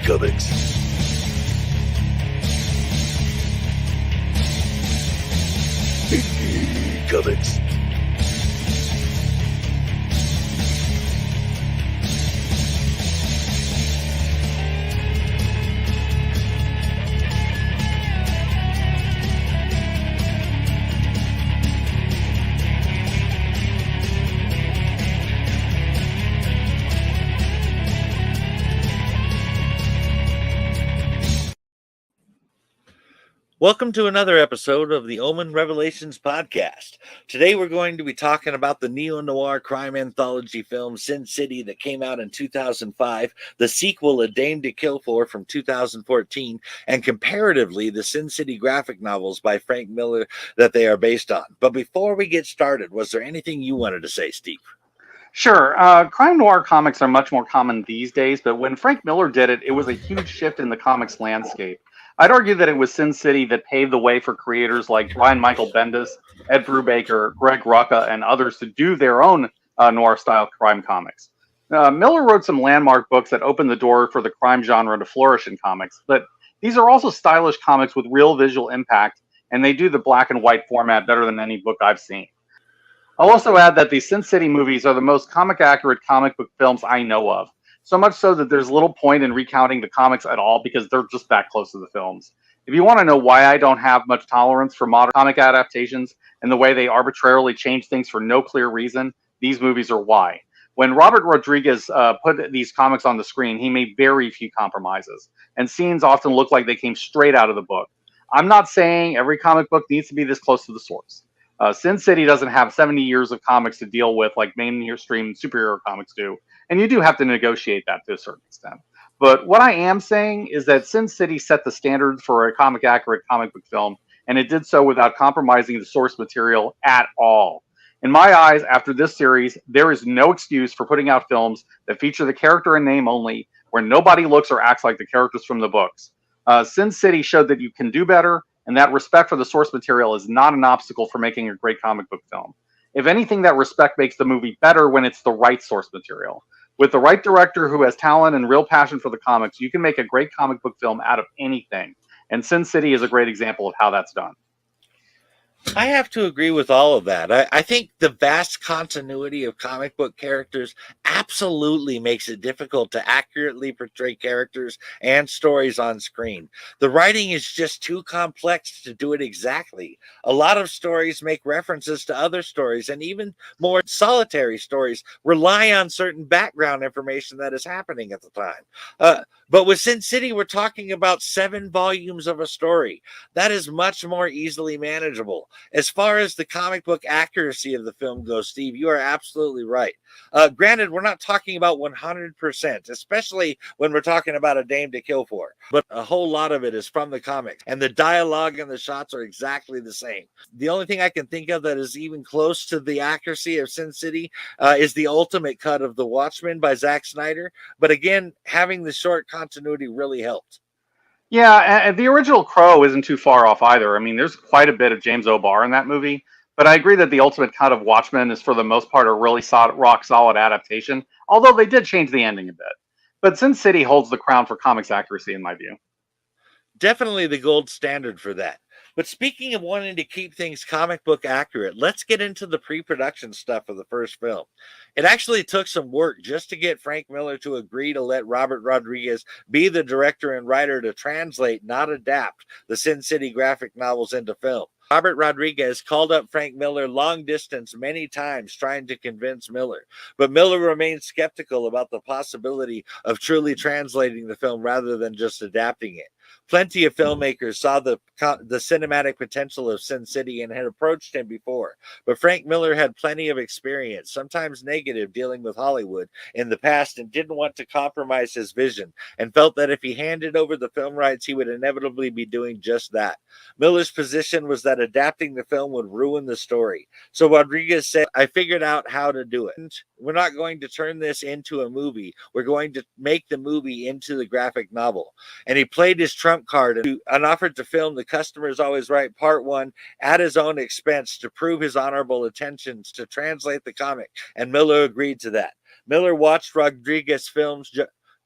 Comics. Comics. Welcome to another episode of the Omen Revelations podcast. Today we're going to be talking about the neo-noir crime anthology film Sin City that came out in 2005, the sequel A Dame to Kill For from 2014, and comparatively the Sin City graphic novels by Frank Miller that they are based on. But before we get started, was there anything you wanted to say, Steve? Sure. Crime noir comics are much more common these days, but when Frank Miller did it, it was a huge shift in the comics landscape. I'd argue that it was Sin City that paved the way for creators like Brian Michael Bendis, Ed Brubaker, Greg Rucka, and others to do their own noir-style crime comics. Miller wrote some landmark books that opened the door for the crime genre to flourish in comics, but these are also stylish comics with real visual impact, and they do the black and white format better than any book I've seen. I'll also add that the Sin City movies are the most comic-accurate comic book films I know of. So much so that there's little point in recounting the comics at all because they're just that close to the films. If you want to know why I don't have much tolerance for modern comic adaptations and the way they arbitrarily change things for no clear reason, these movies are why. When Robert Rodriguez put these comics on the screen, he made very few compromises, and scenes often look like they came straight out of the book. I'm not saying every comic book needs to be this close to the source. Sin City doesn't have 70 years of comics to deal with like mainstream superhero comics do, and you do have to negotiate that to a certain extent. But what I am saying is that Sin City set the standard for a comic-accurate comic book film, and it did so without compromising the source material at all. In my eyes, after this series, there is no excuse for putting out films that feature the character and name only, where nobody looks or acts like the characters from the books. Sin City showed that you can do better, and that respect for the source material is not an obstacle for making a great comic book film. If anything, that respect makes the movie better when it's the right source material. With the right director who has talent and real passion for the comics, you can make a great comic book film out of anything. And Sin City is a great example of how that's done. I have to agree with all of that. I think the vast continuity of comic book characters absolutely makes it difficult to accurately portray characters and stories on screen. The writing is just too complex to do it exactly. A lot of stories make references to other stories, and even more solitary stories rely on certain background information that is happening at the time. But with Sin City, we're talking about 7 volumes of a story. That is much more easily manageable. As far as the comic book accuracy of the film goes, Steve, you are absolutely right. Granted, we're not talking about 100%, especially when we're talking about A Dame to Kill For, but a whole lot of it is from the comics, and the dialogue and the shots are exactly the same. The only thing I can think of that is even close to the accuracy of Sin City is the ultimate cut of The Watchmen by Zack Snyder, but again, having the short continuity really helped. Yeah, and the original Crow isn't too far off either. I mean, there's quite a bit of James O'Barr in that movie, but I agree that the ultimate cut of Watchmen is for the most part a really rock solid adaptation, although they did change the ending a bit. But Sin City holds the crown for comics accuracy in my view. Definitely the gold standard for that. But speaking of wanting to keep things comic book accurate, let's get into the pre-production stuff of the first film. It actually took some work just to get Frank Miller to agree to let Robert Rodriguez be the director and writer to translate, not adapt, the Sin City graphic novels into film. Robert Rodriguez called up Frank Miller long distance many times trying to convince Miller, but Miller remained skeptical about the possibility of truly translating the film rather than just adapting it. Plenty of filmmakers saw the cinematic potential of Sin City and had approached him before, but Frank Miller had plenty of experience, sometimes negative, dealing with Hollywood in the past and didn't want to compromise his vision and felt that if he handed over the film rights, he would inevitably be doing just that. Miller's position was that adapting the film would ruin the story. So Rodriguez said, I figured out how to do it. We're not going to turn this into a movie. We're going to make the movie into the graphic novel. And he played his trump card and offered to film The Customer Is Always Right Part 1 at his own expense to prove his honorable intentions to translate the comic. And Miller agreed to that. Miller watched Rodriguez films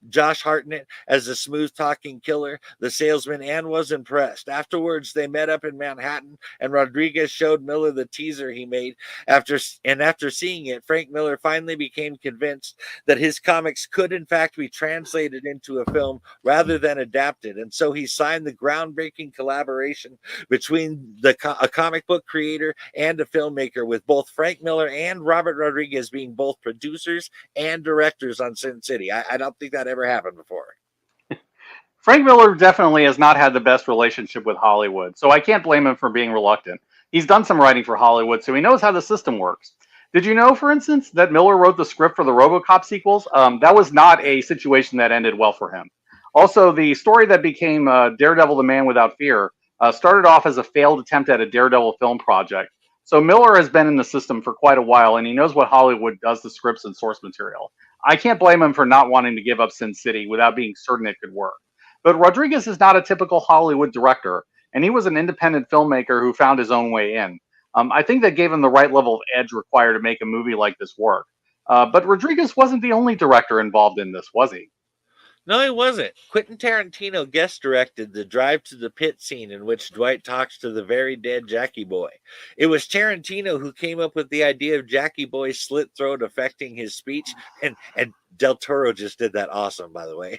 Josh Hartnett as the smooth-talking killer, the salesman, and was impressed. Afterwards, they met up in Manhattan, and Rodriguez showed Miller the teaser he made. After seeing it, Frank Miller finally became convinced that his comics could, in fact, be translated into a film rather than adapted, and so he signed the groundbreaking collaboration between a comic book creator and a filmmaker, with both Frank Miller and Robert Rodriguez being both producers and directors on Sin City. I don't think that ever happened before. Frank Miller definitely has not had the best relationship with Hollywood, so I can't blame him for being reluctant. He's done some writing for Hollywood, so he knows how the system works. Did you know, for instance, that Miller wrote the script for the RoboCop sequels? That was not a situation that ended well for him. Also, the story that became Daredevil the Man Without Fear started off as a failed attempt at a Daredevil film project. So Miller has been in the system for quite a while, and he knows what Hollywood does to scripts and source material. I can't blame him for not wanting to give up Sin City without being certain it could work. But Rodriguez is not a typical Hollywood director, and he was an independent filmmaker who found his own way in. I think that gave him the right level of edge required to make a movie like this work. But Rodriguez wasn't the only director involved in this, was he? No, he wasn't. Quentin Tarantino guest directed the drive to the pit scene in which Dwight talks to the very dead Jackie Boy. It was Tarantino who came up with the idea of Jackie Boy's slit throat affecting his speech, and Del Toro just did that awesome, by the way.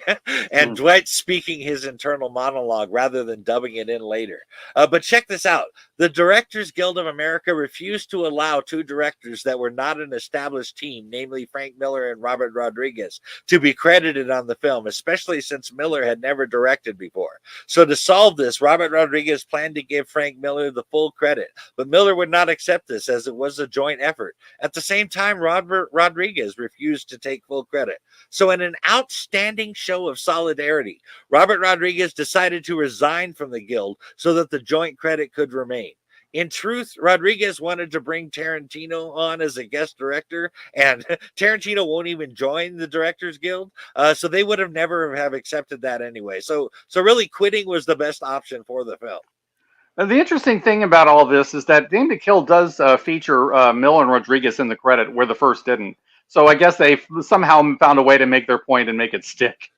And Dwight speaking his internal monologue rather than dubbing it in later. But check this out. The Directors Guild of America refused to allow two directors that were not an established team, namely Frank Miller and Robert Rodriguez, to be credited on the film, especially since Miller had never directed before. So to solve this, Robert Rodriguez planned to give Frank Miller the full credit, but Miller would not accept this as it was a joint effort. At the same time, Robert Rodriguez refused to take full credit. So in an outstanding show of solidarity, Robert Rodriguez decided to resign from the guild so that the joint credit could remain. In truth, Rodriguez wanted to bring Tarantino on as a guest director, and Tarantino won't even join the Directors Guild, so they would have never have accepted that anyway. So really, quitting was the best option for the film. The interesting thing about all this is that Dame to Kill does feature Miller and Rodriguez in the credit, where the first didn't. So I guess they somehow found a way to make their point and make it stick.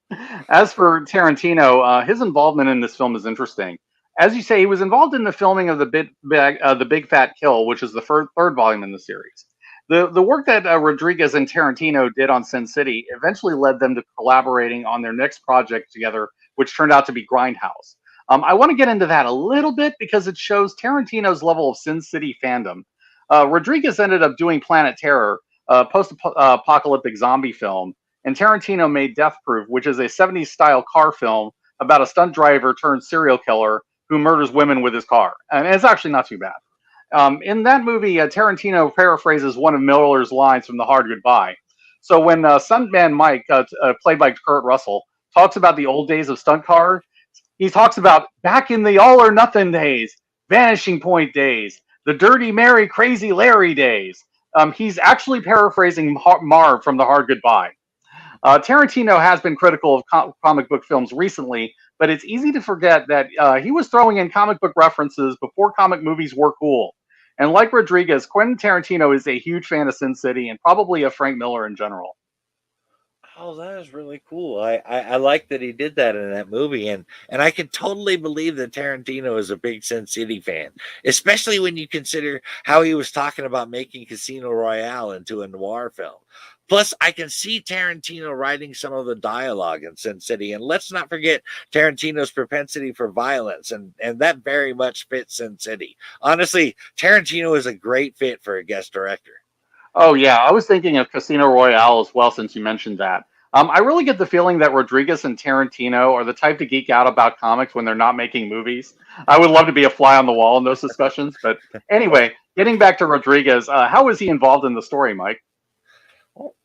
As for Tarantino, his involvement in this film is interesting. As you say, he was involved in the filming of the Big Fat Kill, which is the third volume in the series. The work that Rodriguez and Tarantino did on Sin City eventually led them to collaborating on their next project together, which turned out to be Grindhouse. I want to get into that a little bit because it shows Tarantino's level of Sin City fandom. Rodriguez ended up doing Planet Terror, a post-apocalyptic zombie film, and Tarantino made Death Proof, which is a 70s-style car film about a stunt driver turned serial killer who murders women with his car. And it's actually not too bad. In that movie, Tarantino paraphrases one of Miller's lines from The Hard Goodbye. So when stuntman Mike, played by Kurt Russell, talks about the old days of stunt car, he talks about back in the all or nothing days, Vanishing Point days, the Dirty Mary, Crazy Larry days. He's actually paraphrasing Marv from The Hard Goodbye. Tarantino has been critical of comic book films recently, but it's easy to forget that he was throwing in comic book references before comic movies were cool. And like Rodriguez, Quentin Tarantino is a huge fan of Sin City and probably of Frank Miller in general. Oh, that is really cool. I like that he did that in that movie, and I can totally believe that Tarantino is a big Sin City fan, especially when you consider how he was talking about making Casino Royale into a noir film. Plus, I can see Tarantino writing some of the dialogue in Sin City, and let's not forget Tarantino's propensity for violence, and that very much fits Sin City. Honestly, Tarantino is a great fit for a guest director. Oh, yeah. I was thinking of Casino Royale as well, since you mentioned that. I really get the feeling that Rodriguez and Tarantino are the type to geek out about comics when they're not making movies. I would love to be a fly on the wall in those discussions. But anyway, getting back to Rodriguez, how was he involved in the story, Mike?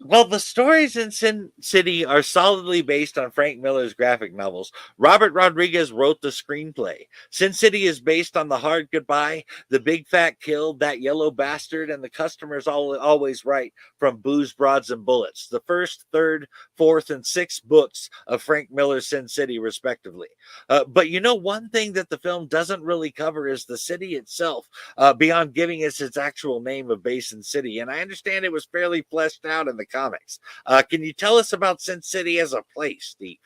Well, the stories in Sin City are solidly based on Frank Miller's graphic novels. Robert Rodriguez wrote the screenplay. Sin City is based on The Hard Goodbye, The Big Fat Kill, That Yellow Bastard, and The Customer's Always Right from Booze, Broads, and Bullets, the first, third, fourth, and sixth books of Frank Miller's Sin City, respectively. But you know, one thing that the film doesn't really cover is the city itself, beyond giving us its actual name of Basin City. And I understand it was fairly fleshed out out in the comics. Can you tell us about Sin City as a place, Steve?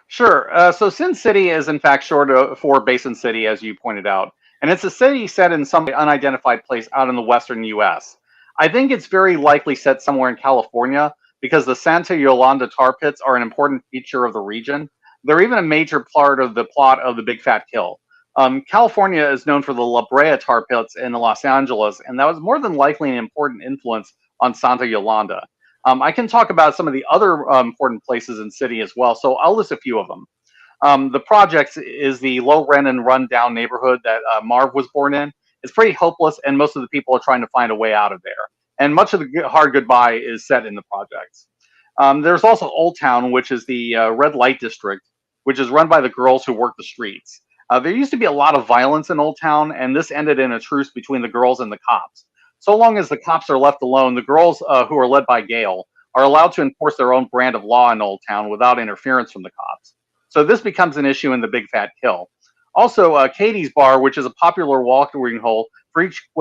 Sure. So Sin City is in fact short for Basin City, as you pointed out, and it's a city set in some unidentified place out in the western U.S. I think it's very likely set somewhere in California because the Santa Yolanda tar pits are an important feature of the region. They're even a major part of the plot of The Big Fat Kill. California is known for the La Brea tar pits in Los Angeles, and that was more than likely an important influence on Santa Yolanda. I can talk about some of the other important places in city as well, so I'll list a few of them. The projects is the low rent and run down neighborhood that Marv was born in. It's pretty hopeless, and most of the people are trying to find a way out of there. And much of the hard goodbye is set in the projects. There's also Old Town, which is the red light district, which is run by the girls who work the streets. There used to be a lot of violence in Old Town, and this ended in a truce between the girls and the cops. So long as the cops are left alone, the girls who are led by Gail are allowed to enforce their own brand of law in Old Town without interference from the cops. So this becomes an issue in The Big Fat Kill. Also, Katie's Bar, which is a popular watering hole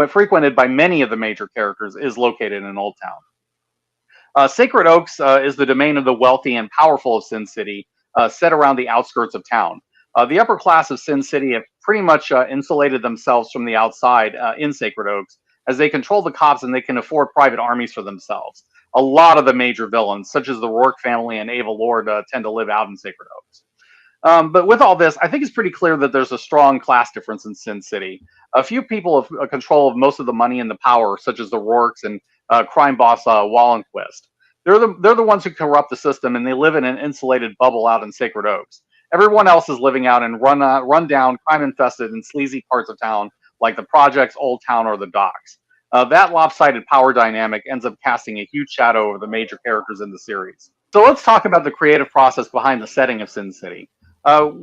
frequented by many of the major characters, is located in Old Town. Sacred Oaks is the domain of the wealthy and powerful of Sin City, set around the outskirts of town. The upper class of Sin City have pretty much insulated themselves from the outside in Sacred Oaks, as they control the cops and they can afford private armies for themselves. A lot of the major villains, such as the Rourke family and Ava Lord, tend to live out in Sacred Oaks. But with all this, I think it's pretty clear that there's a strong class difference in Sin City. A few people have control of most of the money and the power, such as the Rourkes and crime boss Wallenquist. They're the ones who corrupt the system, and they live in an insulated bubble out in Sacred Oaks. Everyone else is living out in run down, crime-infested, and sleazy parts of town, like the projects, Old Town, or the docks. That lopsided power dynamic ends up casting a huge shadow over the major characters in the series. So let's talk about the creative process behind the setting of Sin City.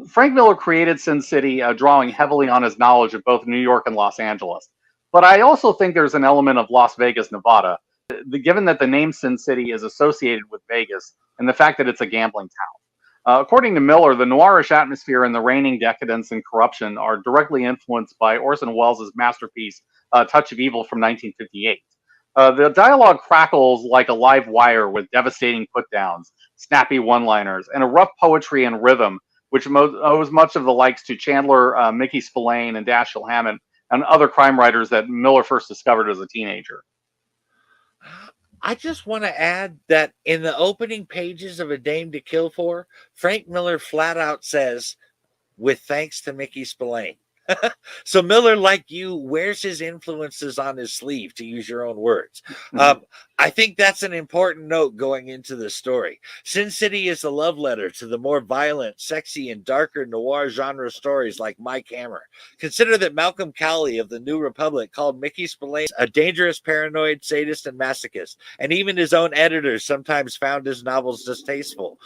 Frank Miller created Sin City drawing heavily on his knowledge of both New York and Los Angeles. But I also think there's an element of Las Vegas, Nevada, given that the name Sin City is associated with Vegas and the fact that it's a gambling town. According to Miller, the noirish atmosphere and the reigning decadence and corruption are directly influenced by Orson Welles' masterpiece, Touch of Evil from 1958. The dialogue crackles like a live wire with devastating put-downs, snappy one-liners, and a rough poetry and rhythm, which owes much of the likes to Chandler, Mickey Spillane, and Dashiell Hammett, and other crime writers that Miller first discovered as a teenager. I just want to add that in the opening pages of A Dame to Kill For, Frank Miller flat out says, with thanks to Mickey Spillane. So Miller, like you, wears his influences on his sleeve, to use your own words. I think that's an important note going into the story. Sin City is a love letter to the more violent, sexy, and darker noir genre stories like Mike Hammer. Consider that Malcolm Cowley of the New Republic called Mickey Spillane a dangerous, paranoid, sadist, and masochist, and even his own editors sometimes found his novels distasteful.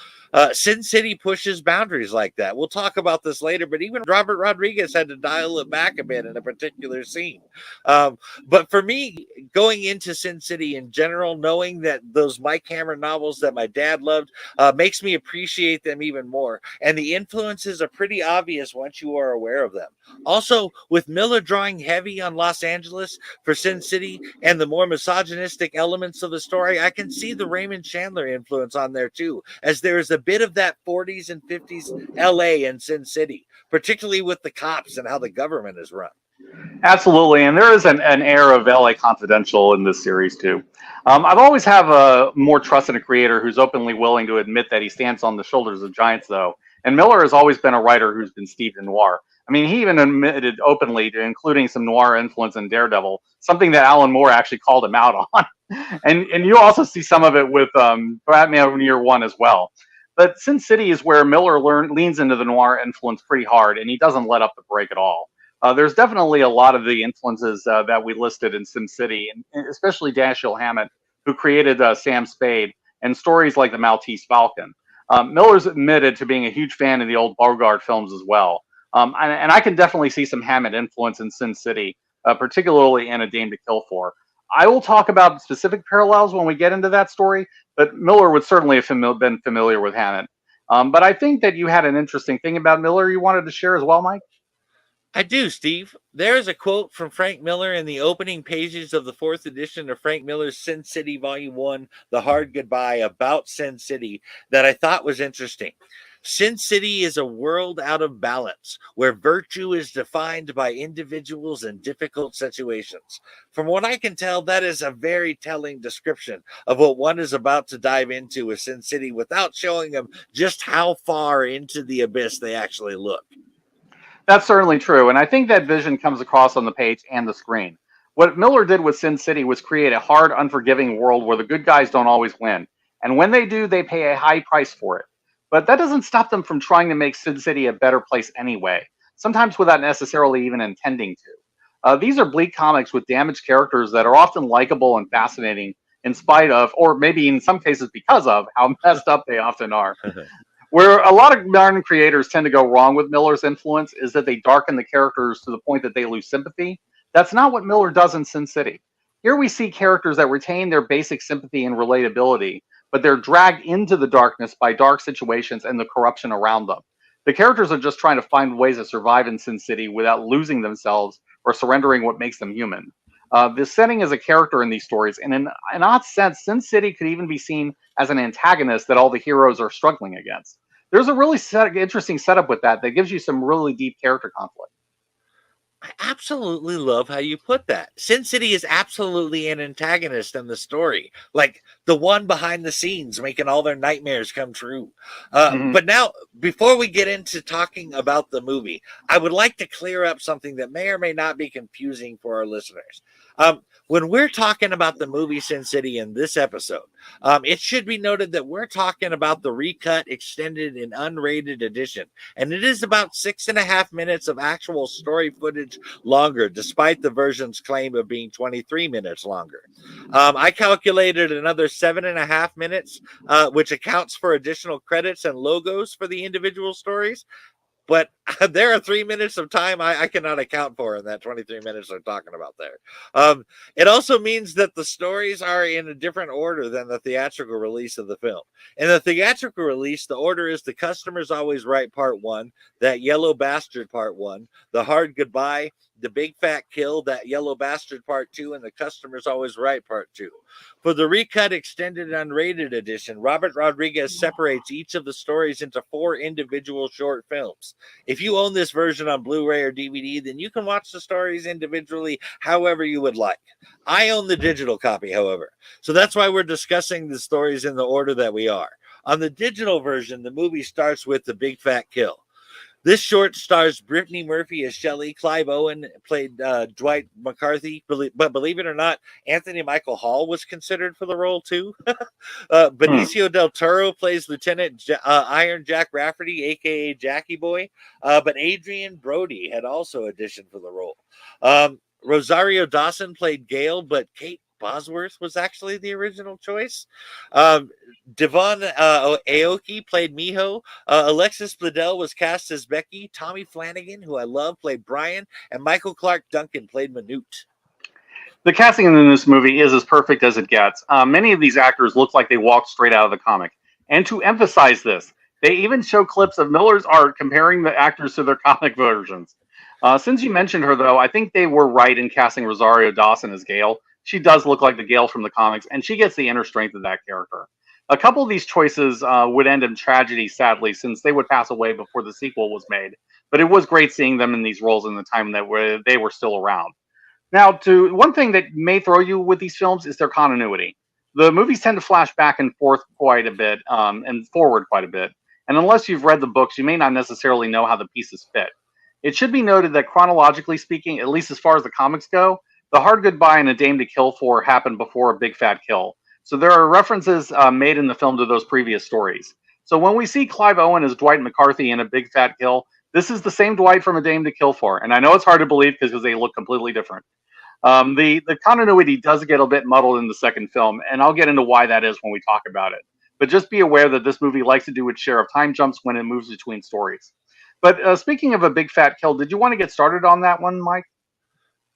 Sin City pushes boundaries like that. We'll talk about this later, but even Robert Rodriguez had to dial it back a bit in a particular scene. But for me, going into Sin City in general, knowing that those Mike Hammer novels that my dad loved makes me appreciate them even more. And the influences are pretty obvious once you are aware of them. Also, with Miller drawing heavy on Los Angeles for Sin City and the more misogynistic elements of the story, I can see the Raymond Chandler influence on there too, as there is a bit of that 40s and 50s LA and Sin City, particularly with the cops and how the government is run. Absolutely, and there is an air of LA Confidential in this series too. I've always have a more trust in a creator who's openly willing to admit that he stands on the shoulders of giants, though. And Miller has always been a writer who's been steeped in noir. I mean, he even admitted openly to including some noir influence in Daredevil, something that Alan Moore actually called him out on. and you also see some of it with Batman Year One as well. But Sin City is where Miller leans into the noir influence pretty hard, and he doesn't let up the brake at all. There's definitely a lot of the influences that we listed in Sin City, and especially Dashiell Hammett, who created Sam Spade, and stories like The Maltese Falcon. Miller's admitted to being a huge fan of the old Bogart films as well. And I can definitely see some Hammett influence in Sin City, particularly in A Dame to Kill For. I will talk about specific parallels when we get into that story, but Miller would certainly have been familiar with Hammett. But I think that you had an interesting thing about Miller you wanted to share as well, Mike? I do, Steve. There is a quote from Frank Miller in the opening pages of the fourth edition of Frank Miller's Sin City Volume 1, The Hard Goodbye, about Sin City that I thought was interesting. Sin City is a world out of balance where virtue is defined by individuals in difficult situations. From what I can tell, that is a very telling description of what one is about to dive into with Sin City without showing them just how far into the abyss they actually look. That's certainly true, and I think that vision comes across on the page and the screen. What Miller did with Sin City was create a hard, unforgiving world where the good guys don't always win, and when they do, they pay a high price for it. But that doesn't stop them from trying to make Sin City a better place anyway, sometimes without necessarily even intending to. These are bleak comics with damaged characters that are often likable and fascinating in spite of, or maybe in some cases because of, how messed up they often are. Where a lot of modern creators tend to go wrong with Miller's influence is that they darken the characters to the point that they lose sympathy. That's not what Miller does in Sin City. Here we see characters that retain their basic sympathy and relatability, but they're dragged into the darkness by dark situations and the corruption around them. The characters are just trying to find ways to survive in Sin City without losing themselves or surrendering what makes them human. The setting is a character in these stories, and in an odd sense, Sin City could even be seen as an antagonist that all the heroes are struggling against. There's a really interesting setup with that gives you some really deep character conflict. I absolutely love how you put that. Sin City is absolutely an antagonist in the story, like the one behind the scenes making all their nightmares come true. Mhm. But now, before we get into talking about the movie, I would like to clear up something that may or may not be confusing for our listeners. When we're talking about the movie Sin City in this episode, it should be noted that we're talking about the recut, extended, and unrated edition. And it is about 6.5 minutes of actual story footage longer, despite the version's claim of being 23 minutes longer. I calculated another 7.5 minutes, which accounts for additional credits and logos for the individual stories. But there are 3 minutes of time I cannot account for in that 23 minutes they're talking about there. It also means that the stories are in a different order than the theatrical release of the film. In the theatrical release, the order is The Customer's Always Right Part 1, That Yellow Bastard Part 1, The Hard Goodbye, The Big Fat Kill, That Yellow Bastard Part 2, and The Customer's Always Right Part 2. For the recut, extended, unrated edition, Robert Rodriguez separates each of the stories into 4 individual short films. If you own this version on Blu-ray or DVD, then you can watch the stories individually however you would like. I own the digital copy, however, so that's why we're discussing the stories in the order that we are. On the digital version, the movie starts with The Big Fat Kill. This short stars Brittany Murphy as Shelley. Clive Owen played Dwight McCarthy, but believe it or not, Anthony Michael Hall was considered for the role too. Hmm. Benicio del Toro plays Lieutenant Iron Jack Rafferty, aka Jackie Boy, but Adrian Brody had also auditioned for the role. Rosario Dawson played Gail, but Kate Bosworth was actually the original choice. Devon Aoki played Miho. Alexis Bledel was cast as Becky. Tommy Flanagan, who I love, played Brian. And Michael Clark Duncan played Manute. The casting in this movie is as perfect as it gets. Many of these actors look like they walked straight out of the comic. And to emphasize this, they even show clips of Miller's art comparing the actors to their comic versions. Since you mentioned her, though, I think they were right in casting Rosario Dawson as Gale. She does look like the Gale from the comics, and she gets the inner strength of that character. A couple of these choices would end in tragedy, sadly, since they would pass away before the sequel was made. But it was great seeing them in these roles in the time that they were still around. Now, to one thing that may throw you with these films is their continuity. The movies tend to flash back and forth quite a bit, and forward quite a bit. And unless you've read the books, you may not necessarily know how the pieces fit. It should be noted that chronologically speaking, at least as far as the comics go, The Hard Goodbye and A Dame to Kill For happened before A Big Fat Kill. So there are references made in the film to those previous stories. So when we see Clive Owen as Dwight McCarthy in A Big Fat Kill, this is the same Dwight from A Dame to Kill For. And I know it's hard to believe because they look completely different. The continuity does get a bit muddled in the second film, and I'll get into why that is when we talk about it. But just be aware that this movie likes to do its share of time jumps when it moves between stories. But speaking of A Big Fat Kill, did you want to get started on that one, Mike?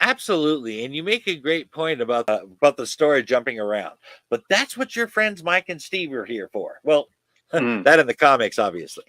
Absolutely, and you make a great point about the story jumping around. But that's what your friends Mike and Steve are here for. Well, That in the comics, obviously.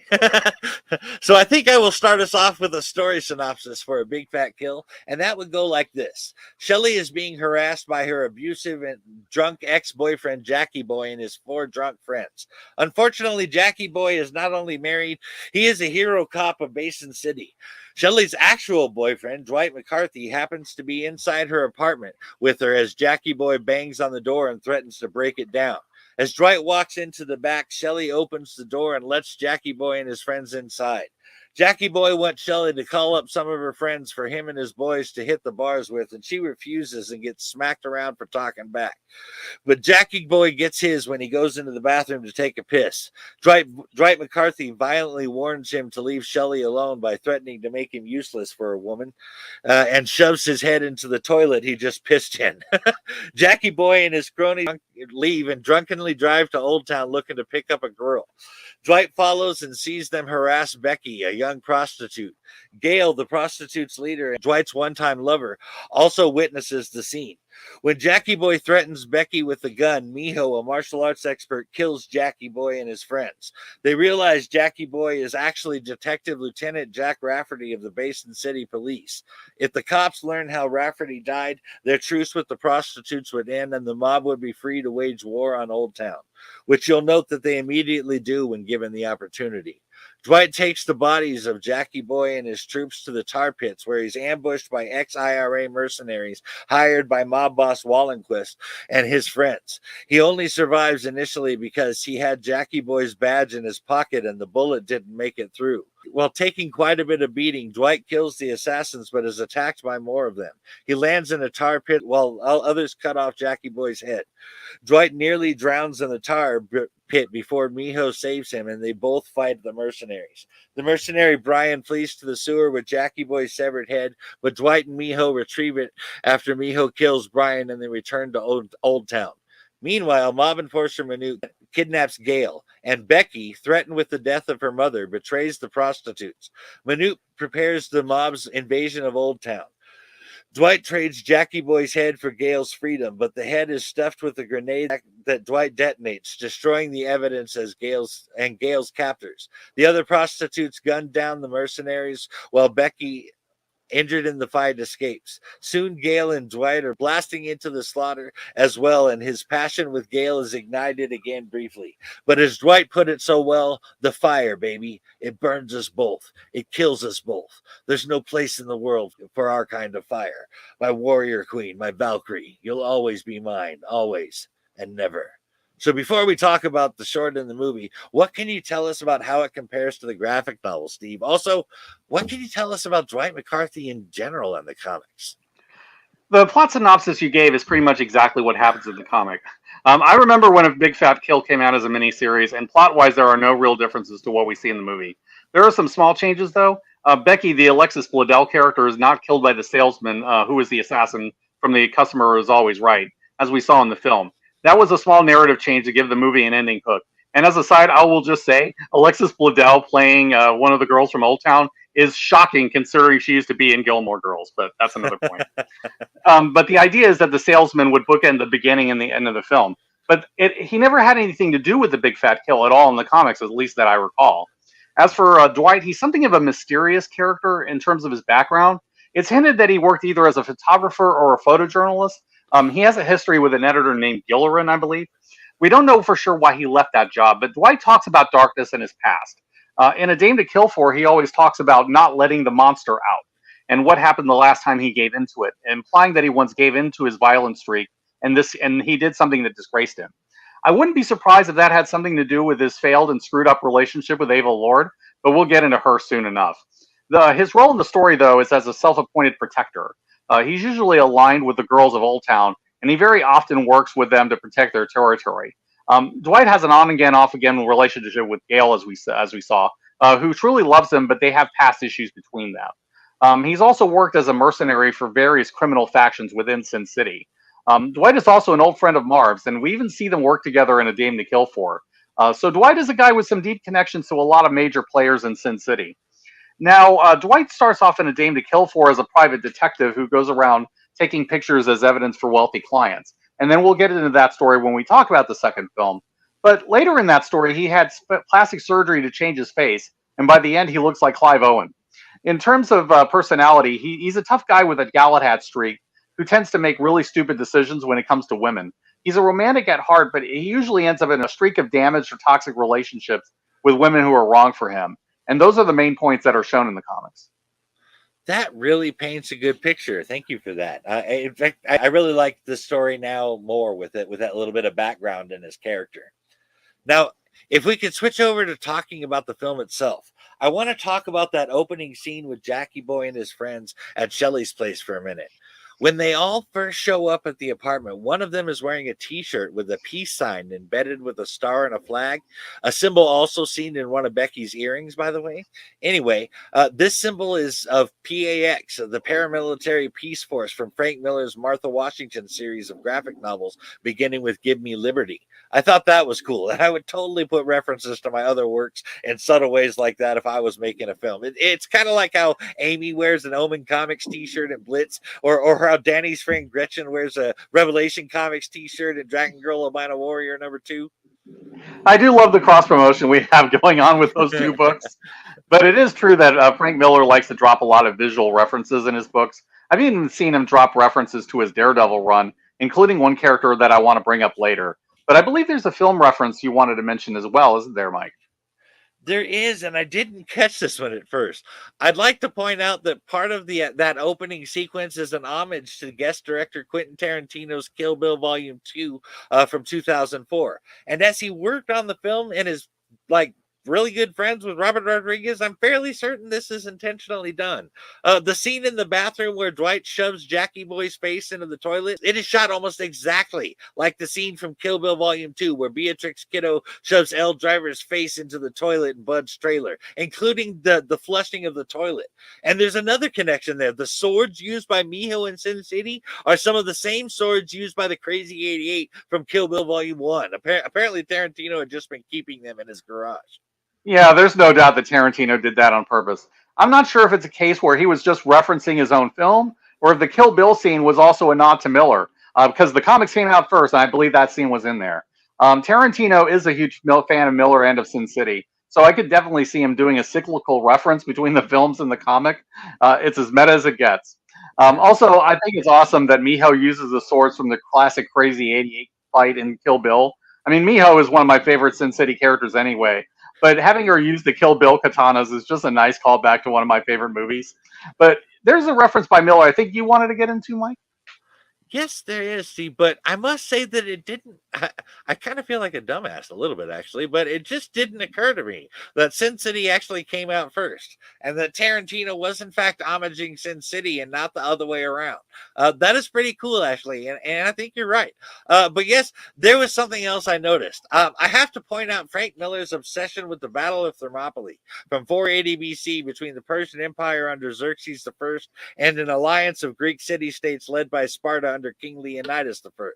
So I think I will start us off with a story synopsis for A Big Fat Kill, and that would go like this. Shelley is being harassed by her abusive and drunk ex-boyfriend Jackie Boy and his 4 drunk friends. Unfortunately, Jackie Boy is not only married, he is a hero cop of Basin City. Shelley's actual boyfriend, Dwight McCarthy, happens to be inside her apartment with her as Jackie Boy bangs on the door and threatens to break it down. As Dwight walks into the back, Shelley opens the door and lets Jackie Boy and his friends inside. Jackie Boy wants Shelley to call up some of her friends for him and his boys to hit the bars with, and she refuses and gets smacked around for talking back. But Jackie Boy gets his when he goes into the bathroom to take a piss. Dwight McCarthy violently warns him to leave Shelley alone by threatening to make him useless for a woman, and shoves his head into the toilet he just pissed in. Jackie Boy and his cronies leave and drunkenly drive to Old Town looking to pick up a girl. Dwight follows and sees them harass Becky, a young prostitute. Gail, the prostitute's leader and Dwight's one-time lover, also witnesses the scene. When Jackie Boy threatens Becky with a gun, Miho, a martial arts expert, kills Jackie Boy and his friends. They realize Jackie Boy is actually Detective Lieutenant Jack Rafferty of the Basin City Police. If the cops learn how Rafferty died, their truce with the prostitutes would end and the mob would be free to wage war on Old Town, which you'll note that they immediately do when given the opportunity. Dwight takes the bodies of Jackie Boy and his troops to the tar pits, where he's ambushed by ex-IRA mercenaries hired by mob boss Wallenquist and his friends. He only survives initially because he had Jackie Boy's badge in his pocket and the bullet didn't make it through. While taking quite a bit of beating, Dwight kills the assassins but is attacked by more of them. He lands in a tar pit while others cut off Jackie Boy's head. Dwight nearly drowns in the tar pit before Miho saves him, and they both fight the mercenaries. The mercenary Brian flees to the sewer with Jackie Boy's severed head, but Dwight and Miho retrieve it after Miho kills Brian and they return to Old Town. Meanwhile, mob enforcer Manute kidnaps Gail, and Becky, threatened with the death of her mother, betrays the prostitutes. Manute prepares the mob's invasion of Old Town. Dwight trades Jackie Boy's head for Gail's freedom, but the head is stuffed with a grenade that Dwight detonates, destroying the evidence as Gail's captors. The other prostitutes gun down the mercenaries, while Becky, injured in the fight, escapes. Soon Gail and Dwight are blasting into the slaughter as well, and his passion with Gail is ignited again briefly. But as Dwight put it so well, the fire, baby, it burns us both. It kills us both. There's no place in the world for our kind of fire. My warrior queen, my Valkyrie, you'll always be mine, always and never. So before we talk about the short and the movie, what can you tell us about how it compares to the graphic novel, Steve? Also, what can you tell us about Dwight McCarthy in general in the comics? The plot synopsis you gave is pretty much exactly what happens in the comic. I remember when A Big Fat Kill came out as a miniseries, and plot-wise, there are no real differences to what we see in the movie. There are some small changes, though. Becky, the Alexis Bledel character, is not killed by the salesman, who is the assassin from The Customer Is Always Right, as we saw in the film. That was a small narrative change to give the movie an ending hook. And as a side, I will just say, Alexis Bledel playing one of the girls from Old Town is shocking considering she used to be in Gilmore Girls, but that's another point. But the idea is that the salesman would bookend the beginning and the end of the film. But he never had anything to do with the Big Fat Kill at all in the comics, at least that I recall. As for Dwight, he's something of a mysterious character in terms of his background. It's hinted that he worked either as a photographer or a photojournalist. He has a history with an editor named Gillerin, I believe. We don't know for sure why he left that job, but Dwight talks about darkness in his past. In A Dame to Kill For, he always talks about not letting the monster out and what happened the last time he gave into it, implying that he once gave into his violent streak and he did something that disgraced him. I wouldn't be surprised if that had something to do with his failed and screwed up relationship with Ava Lord, but we'll get into her soon enough. His role in the story, though, is as a self-appointed protector. He's usually aligned with the girls of Old Town, and he very often works with them to protect their territory. Dwight has an on-again, off-again relationship with Gail, as we saw, who truly loves him, but they have past issues between them. He's also worked as a mercenary for various criminal factions within Sin City. Dwight is also an old friend of Marv's, and we even see them work together in A Dame to Kill For. So Dwight is a guy with some deep connections to a lot of major players in Sin City. Now, Dwight starts off in A Dame to Kill For as a private detective who goes around taking pictures as evidence for wealthy clients. And then we'll get into that story when we talk about the second film. But later in that story, he had plastic surgery to change his face, and by the end, he looks like Clive Owen. In terms of personality, he's a tough guy with a Galahad streak who tends to make really stupid decisions when it comes to women. He's a romantic at heart, but he usually ends up in a streak of damaged or toxic relationships with women who are wrong for him. And those are the main points that are shown in the comics. That really paints a good picture. Thank you for that. In fact, I really like the story now more with that little bit of background in his character. Now, if we could switch over to talking about the film itself, I want to talk about that opening scene with Jackie Boy and his friends at Shelley's place for a minute. When they all first show up at the apartment, one of them is wearing a t-shirt with a peace sign embedded with a star and a flag, a symbol also seen in one of Becky's earrings, by the way. Anyway, this symbol is of PAX, the paramilitary peace force from Frank Miller's Martha Washington series of graphic novels, beginning with Give Me Liberty. I thought that was cool, and I would totally put references to my other works in subtle ways like that if I was making a film. It's kind of like how Amy wears an Omen Comics t-shirt and Blitz, or how Danny's friend Gretchen wears a Revelation Comics t-shirt and Dragon Girl Albino Warrior #2. I do love the cross promotion we have going on with those two books, but it is true that Frank Miller likes to drop a lot of visual references in his books. I've even seen him drop references to his Daredevil run, including one character that I want to bring up later. But I believe there's a film reference you wanted to mention as well, isn't there, Mike? There is, and I didn't catch this one at first. I'd like to point out that part of that opening sequence is an homage to guest director Quentin Tarantino's Kill Bill Volume 2 from 2004. And as he worked on the film and is really good friends with Robert Rodriguez, I'm fairly certain this is intentionally done. The scene in the bathroom where Dwight shoves Jackie Boy's face into the toilet, it is shot almost exactly like the scene from Kill Bill Volume 2 where Beatrix Kiddo shoves Elle Driver's face into the toilet in Bud's trailer, including the flushing of the toilet. And there's another connection there. The swords used by Miho in Sin City are some of the same swords used by the Crazy 88 from Kill Bill Volume 1. Apparently Tarantino had just been keeping them in his garage. Yeah, there's no doubt that Tarantino did that on purpose. I'm not sure if it's a case where he was just referencing his own film, or if the Kill Bill scene was also a nod to Miller, because the comics came out first, and I believe that scene was in there. Tarantino is a huge fan of Miller and of Sin City, so I could definitely see him doing a cyclical reference between the films and the comic. It's as meta as it gets. Also, I think it's awesome that Miho uses the swords from the classic Crazy 88 fight in Kill Bill. I mean, Miho is one of my favorite Sin City characters anyway. But having her use the Kill Bill katanas is just a nice callback to one of my favorite movies. But there's a reference by Miller I think you wanted to get into, Mike. Yes, there is. See, but I must say that it didn't. I kind of feel like a dumbass a little bit, actually, but it just didn't occur to me that Sin City actually came out first and that Tarantino was, in fact, homaging Sin City and not the other way around. That is pretty cool, actually, and I think you're right. But yes, there was something else I noticed. I have to point out Frank Miller's obsession with the Battle of Thermopylae from 480 BC between the Persian Empire under Xerxes I and an alliance of Greek city-states led by Sparta under King Leonidas I.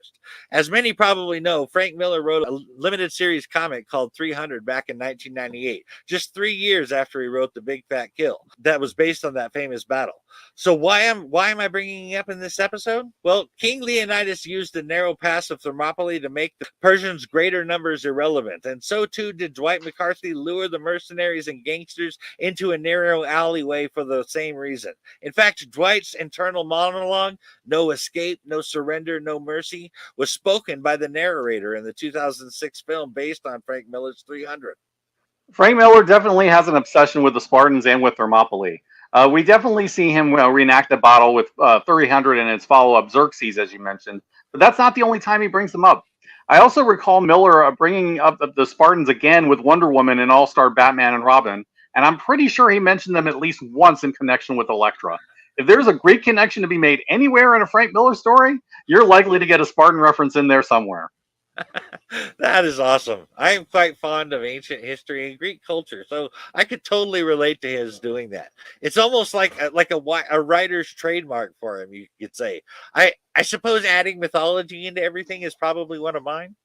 As many probably know, Frank Miller wrote a limited series comic called 300 back in 1998, just 3 years after he wrote The Big Fat Kill, that was based on that famous battle. So why am I bringing it up in this episode? Well, King Leonidas used the narrow pass of Thermopylae to make the Persians' greater numbers irrelevant, and so too did Dwight McCarthy lure the mercenaries and gangsters into a narrow alleyway for the same reason. In fact, Dwight's internal monologue, "No escape, no surrender, no mercy," was spoken by the narrator in the 2006 film based on Frank Miller's 300. Frank Miller definitely has an obsession with the Spartans and with Thermopylae. We definitely see him reenact the battle with 300 and its follow-up Xerxes, as you mentioned. But that's not the only time he brings them up. I also recall Miller bringing up the Spartans again with Wonder Woman and All-Star Batman and Robin, and I'm pretty sure he mentioned them at least once in connection with Elektra. If there's a Greek connection to be made anywhere in a Frank Miller story, you're likely to get a Spartan reference in there somewhere. That is awesome. I am quite fond of ancient history and Greek culture, so I could totally relate to his doing that. It's almost like a writer's trademark for him, you could say. I suppose adding mythology into everything is probably one of mine.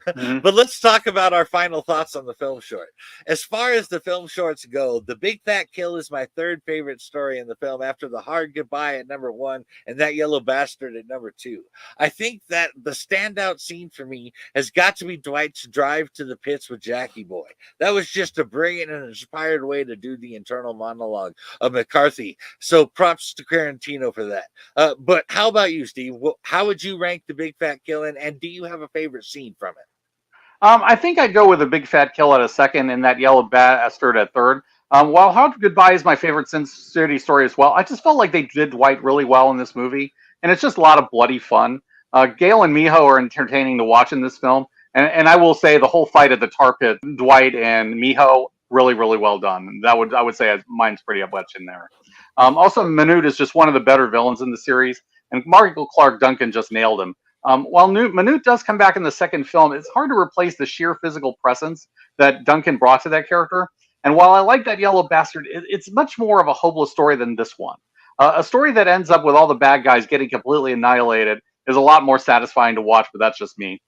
Mhm. But let's talk about our final thoughts on the film short. As far as the film shorts go, The Big Fat Kill is my third favorite story in the film after The Hard Goodbye at number 1 and That Yellow Bastard at number 2. I think that the standout scene for me has got to be Dwight's drive to the pits with Jackie Boy. That was just a brilliant and inspired way to do the internal monologue of McCarthy. So props to Tarantino for that. But how about you, Steve? How would you rank The Big Fat Kill, and do you have a favorite scene from it? I think I'd go with a big fat kill at a second and that yellow bastard at third. While Hard Goodbye is my favorite Sin City story as well, I just felt like they did Dwight really well in this movie, and it's just a lot of bloody fun. Gale and Miho are entertaining to watch in this film, and I will say the whole fight at the tar pit, Dwight and Miho, really, really well done. I would say mine's pretty much in there. Also, Manute is just one of the better villains in the series, and Michael Clark Duncan just nailed him. While Manute does come back in the second film, it's hard to replace the sheer physical presence that Duncan brought to that character. And while I like that yellow bastard, it's much more of a hopeless story than this one. A story that ends up with all the bad guys getting completely annihilated is a lot more satisfying to watch, but that's just me.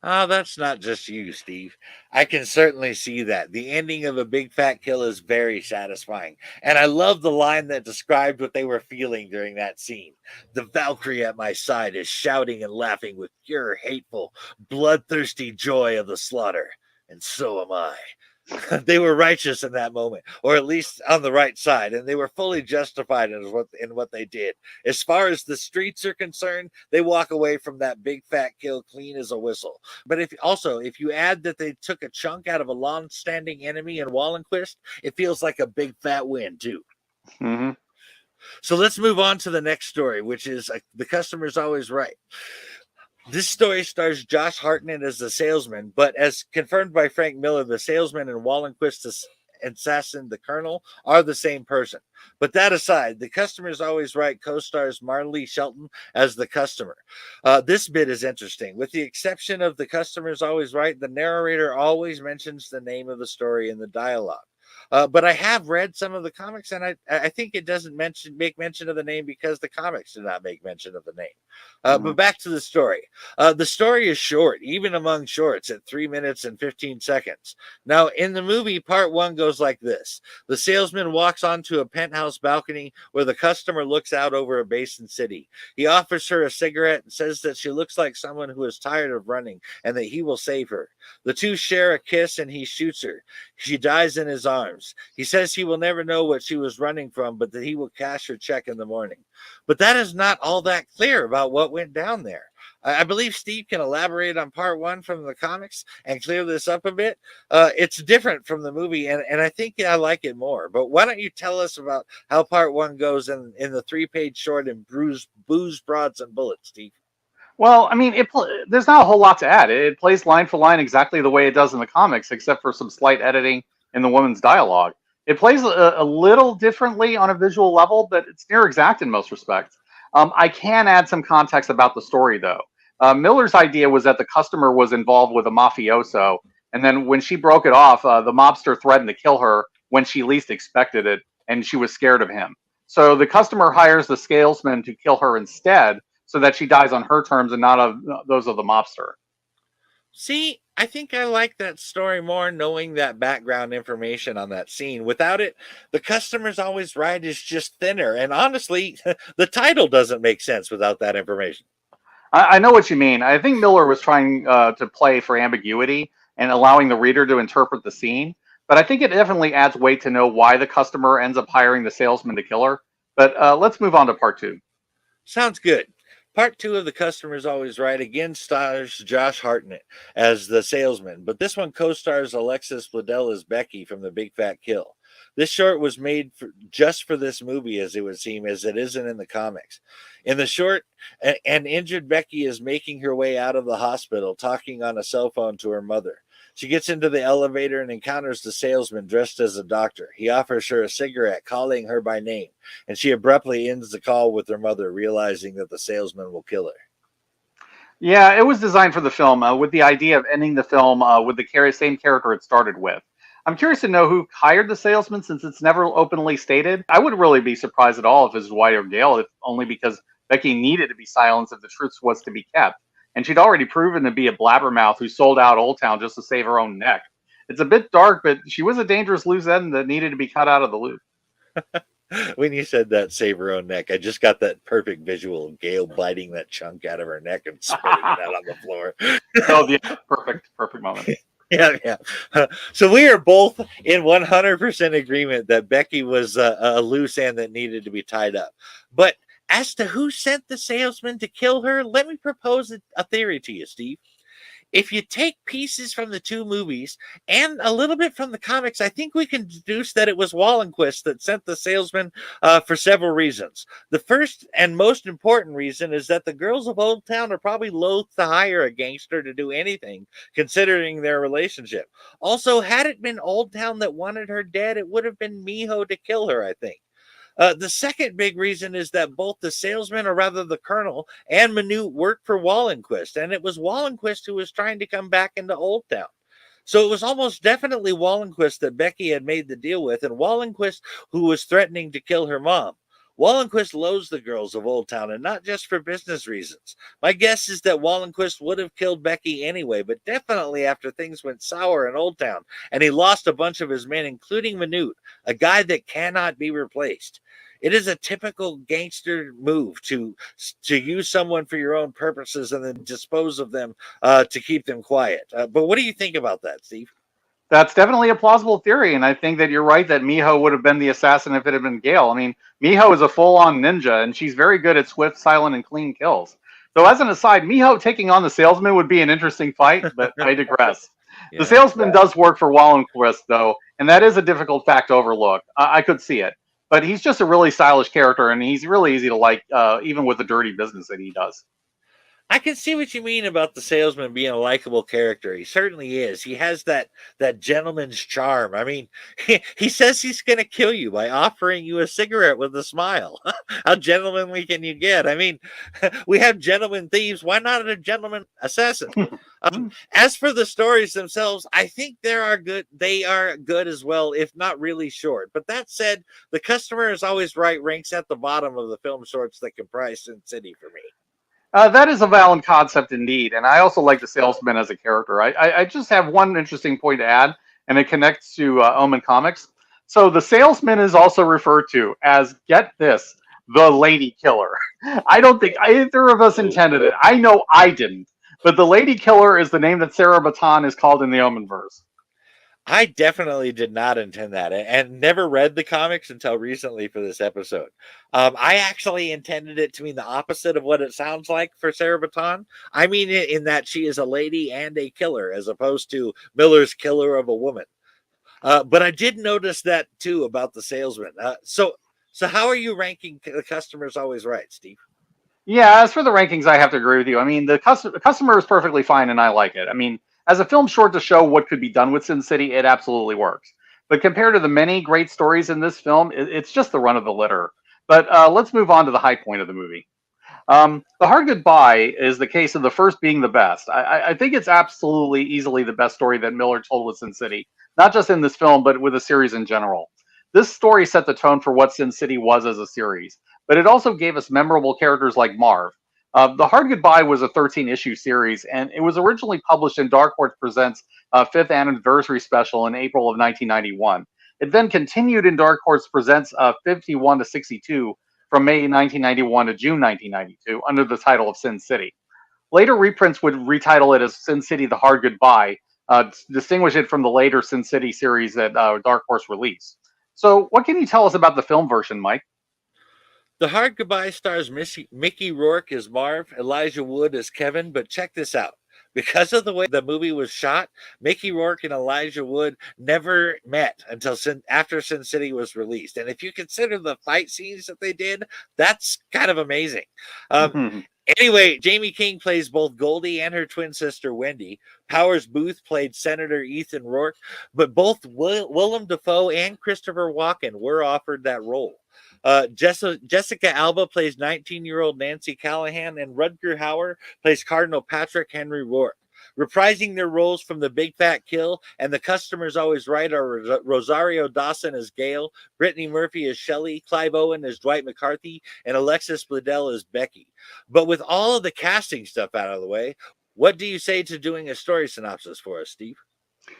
Oh, that's not just you, Steve. I can certainly see that. The ending of A Big Fat Kill is very satisfying. And I love the line that described what they were feeling during that scene. The Valkyrie at my side is shouting and laughing with pure, hateful, bloodthirsty joy of the slaughter. And so am I. They were righteous in that moment, or at least on the right side, and they were fully justified in what they did. As far as the streets are concerned, they walk away from that big fat kill clean as a whistle. But if you add that they took a chunk out of a long-standing enemy in Wallenquist, it feels like a big fat win too. Mm-hmm. So let's move on to the next story, which is The Customer's Always Right. This story stars Josh Hartnett as the salesman, but as confirmed by Frank Miller, the salesman and Wallenquist's assassin, the Colonel, are the same person. But that aside, The Customer's Always Right co-stars Marley Shelton as the customer. This bit is interesting. With the exception of The Customer's Always Right, the narrator always mentions the name of the story in the dialogue. But I have read some of the comics, and I think it doesn't make mention of the name because the comics do not make mention of the name. But back to the story. The story is short, even among shorts, at 3 minutes and 15 seconds. Now, in the movie, part 1 goes like this. The salesman walks onto a penthouse balcony where the customer looks out over a basin city. He offers her a cigarette and says that she looks like someone who is tired of running and that he will save her. The two share a kiss and he shoots her. She dies in his arms. He says he will never know what she was running from, but that he will cash her check in the morning. But that is not all that clear about what went down there. I believe Steve can elaborate on part 1 from the comics and clear this up a bit. It's different from the movie, and I think I like it more. But why don't you tell us about how part 1 goes in the 3-page short in Booze, Broads, and Bullets, Steve? Well, I mean, there's not a whole lot to add. It plays line for line exactly the way it does in the comics, except for some slight editing in the woman's dialogue. It plays a little differently on a visual level, but it's near exact in most respects. I can add some context about the story, though. Miller's idea was that the customer was involved with a mafioso, and then when she broke it off, the mobster threatened to kill her when she least expected it, and she was scared of him. So the customer hires the salesman to kill her instead, so that she dies on her terms and not of those of the mobster. See, I think I like that story more knowing that background information on that scene. Without it, The Customer's Always Right is just thinner. And honestly, the title doesn't make sense without that information. I know what you mean. I think Miller was trying to play for ambiguity and allowing the reader to interpret the scene. But I think it definitely adds weight to know why the customer ends up hiring the salesman to kill her. But let's move on to part 2. Sounds good. Part 2 of The Customer's Always Right again stars Josh Hartnett as the salesman, but this one co-stars Alexis Bledel as Becky from The Big Fat Kill. This short was made just for this movie, as it would seem, as it isn't in the comics. In the short, an injured Becky is making her way out of the hospital, talking on a cell phone to her mother. She gets into the elevator and encounters the salesman dressed as a doctor. He offers her a cigarette, calling her by name, and she abruptly ends the call with her mother, realizing that the salesman will kill her. Yeah, it was designed for the film with the idea of ending the film with the same character it started with. I'm curious to know who hired the salesman since it's never openly stated. I wouldn't really be surprised at all if it was Dwight or Gale, if only because Becky needed to be silenced if the truth was to be kept. and she'd already proven to be a blabbermouth who sold out Old Town just to save her own neck. It's a bit dark, but she was a dangerous loose end that needed to be cut out of the loop. When you said that, save her own neck, I just got that perfect visual of Gail biting that chunk out of her neck and spitting it out on the floor. Oh, yeah, perfect moment. Yeah. So we are both in 100% agreement that Becky was a loose end that needed to be tied up. But as to who sent the salesman to kill her, let me propose a theory to you, Steve. If you take pieces from the two movies and a little bit from the comics, I think we can deduce that it was Wallenquist that sent the salesman for several reasons. The first and most important reason is that the girls of Old Town are probably loath to hire a gangster to do anything, considering their relationship. Also, had it been Old Town that wanted her dead, it would have been Miho to kill her, I think. The second big reason is that both the salesman, or rather the colonel, and Manute worked for Wallenquist, and it was Wallenquist who was trying to come back into Old Town. So it was almost definitely Wallenquist that Becky had made the deal with, and Wallenquist who was threatening to kill her mom. Wallenquist loathes the girls of Old Town, and not just for business reasons. My guess is that Wallenquist would have killed Becky anyway, but definitely after things went sour in Old Town, and he lost a bunch of his men, including Manute, a guy that cannot be replaced. It is a typical gangster move to use someone for your own purposes and then dispose of them to keep them quiet. But what do you think about that, Steve? That's definitely a plausible theory, and I think that you're right that Miho would have been the assassin if it had been Gale. I mean, Miho is a full-on ninja, and she's very good at swift, silent, and clean kills. So as an aside, Miho taking on the salesman would be an interesting fight, but I digress. Yeah. The salesman does work for Wallenquist, though, and that is a difficult fact to overlook. I could see it. But he's just a really stylish character, and he's really easy to like, even with the dirty business that he does. I can see what you mean about the salesman being a likable character. He certainly is. He has that gentleman's charm. I mean, he says he's going to kill you by offering you a cigarette with a smile. How gentlemanly can you get? I mean, we have gentleman thieves. Why not a gentleman assassin? As for the stories themselves, I think they are good as well, if not really short. But that said, The Customer Is Always Right ranks at the bottom of the film shorts that comprise Sin City for me. That is a valid concept indeed, and I also like the salesman as a character. I just have one interesting point to add, and it connects to Omen Comics. So the salesman is also referred to as, get this, the lady killer. I don't think either of us intended it. I know I didn't, but the lady killer is the name that Sarah Baton is called in the Omenverse. I definitely did not intend that, and never read the comics until recently for this episode. I actually intended it to mean the opposite of what it sounds like for Sarah Baton. I mean it in that she is a lady and a killer, as opposed to Miller's killer of a woman. But I did notice that too about the salesman. So how are you ranking The Customer Is Always Right, Steve? Yeah, as for the rankings, I have to agree with you. I mean, the customer is perfectly fine, and I like it. I mean, as a film short to show what could be done with Sin City, it absolutely works. But compared to the many great stories in this film, it's just the run of the litter. But let's move on to the high point of the movie. The Hard Goodbye is the case of the first being the best. I think it's absolutely easily the best story that Miller told with Sin City, not just in this film, but with the series in general. This story set the tone for what Sin City was as a series, but it also gave us memorable characters like Marv. The Hard Goodbye was a 13-issue series, and it was originally published in Dark Horse Presents' 5th anniversary special in April of 1991. It then continued in Dark Horse Presents 51 to 62 from May 1991 to June 1992 under the title of Sin City. Later reprints would retitle it as Sin City: The Hard Goodbye, distinguish it from the later Sin City series that Dark Horse released. So what can you tell us about the film version, Mike? The Hard Goodbye stars Mickey Rourke as Marv, Elijah Wood as Kevin, but check this out. Because of the way the movie was shot, Mickey Rourke and Elijah Wood never met until after Sin City was released. And if you consider the fight scenes that they did, that's kind of amazing. Anyway, Jamie King plays both Goldie and her twin sister, Wendy. Powers Booth played Senator Ethan Rourke, but both Willem Dafoe and Christopher Walken were offered that role. Jessica Alba plays 19-year-old Nancy Callahan, and Rutger Hauer plays Cardinal Patrick Henry Rourke. Reprising their roles from The Big Fat Kill and The Customer's Always Right are Rosario Dawson as Gail, Brittany Murphy as Shelley, Clive Owen as Dwight McCarthy, and Alexis Bledel as Becky. But with all of the casting stuff out of the way, what do you say to doing a story synopsis for us, Steve?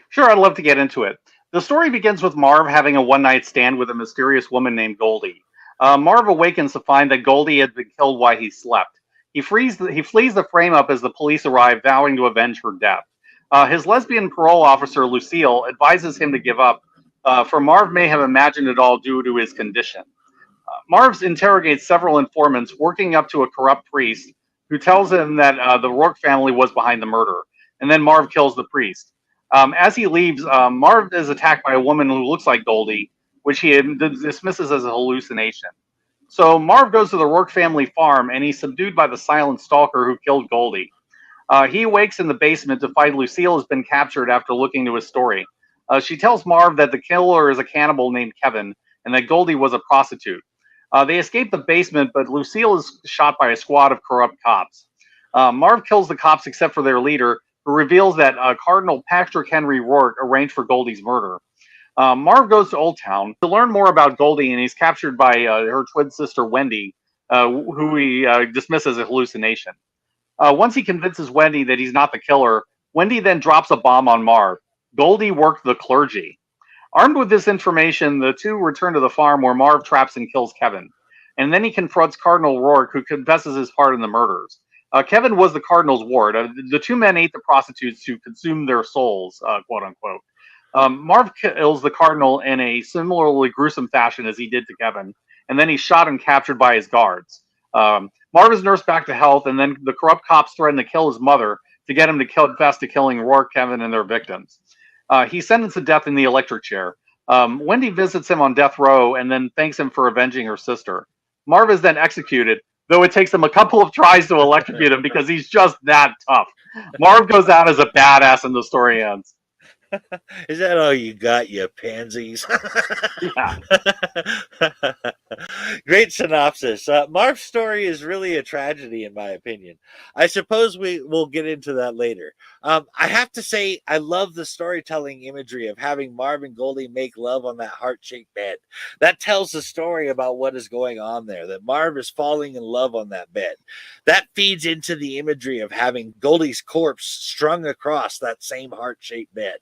Sure, I'd love to get into it. The story begins with Marv having a one-night stand with a mysterious woman named Goldie. Marv awakens to find that Goldie had been killed while he slept. He flees the frame-up as the police arrive, vowing to avenge her death. His lesbian parole officer, Lucille, advises him to give up, for Marv may have imagined it all due to his condition. Marv interrogates several informants, working up to a corrupt priest who tells him that the Rourke family was behind the murder, and then Marv kills the priest. As he leaves, Marv is attacked by a woman who looks like Goldie, which he dismisses as a hallucination. So Marv goes to the Rourke family farm, and he's subdued by the silent stalker who killed Goldie. He awakes in the basement to find Lucille has been captured after looking to his story. She tells Marv that the killer is a cannibal named Kevin, and that Goldie was a prostitute. They escape the basement, but Lucille is shot by a squad of corrupt cops. Marv kills the cops except for their leader, who reveals that Cardinal Patrick Henry Rourke arranged for Goldie's murder. Marv goes to Old Town to learn more about Goldie, and he's captured by her twin sister Wendy, who he dismisses as a hallucination. Once he convinces Wendy that he's not the killer, Wendy then drops a bomb on Marv. Goldie worked the clergy. Armed with this information, the two return to the farm where Marv traps and kills Kevin. And then he confronts Cardinal Rourke, who confesses his part in the murders. Kevin was the Cardinal's ward. The two men ate the prostitutes to consume their souls, quote unquote. Marv kills the Cardinal in a similarly gruesome fashion as he did to Kevin, and then he's shot and captured by his guards. Marv is nursed back to health, and then the corrupt cops threaten to kill his mother to get him to confess to killing Rourke, Kevin, and their victims. He's sentenced to death in the electric chair. Wendy visits him on death row and then thanks him for avenging her sister. Marv is then executed, though it takes him a couple of tries to electrocute him because he's just that tough. Marv goes out as a badass and the story ends. Is that all you got, you pansies? Yeah. Great synopsis. Marv's story is really a tragedy, in my opinion. I suppose we'll get into that later. I have to say, I love the storytelling imagery of having Marv and Goldie make love on that heart-shaped bed. That tells the story about what is going on there, that Marv is falling in love on that bed. That feeds into the imagery of having Goldie's corpse strung across that same heart-shaped bed.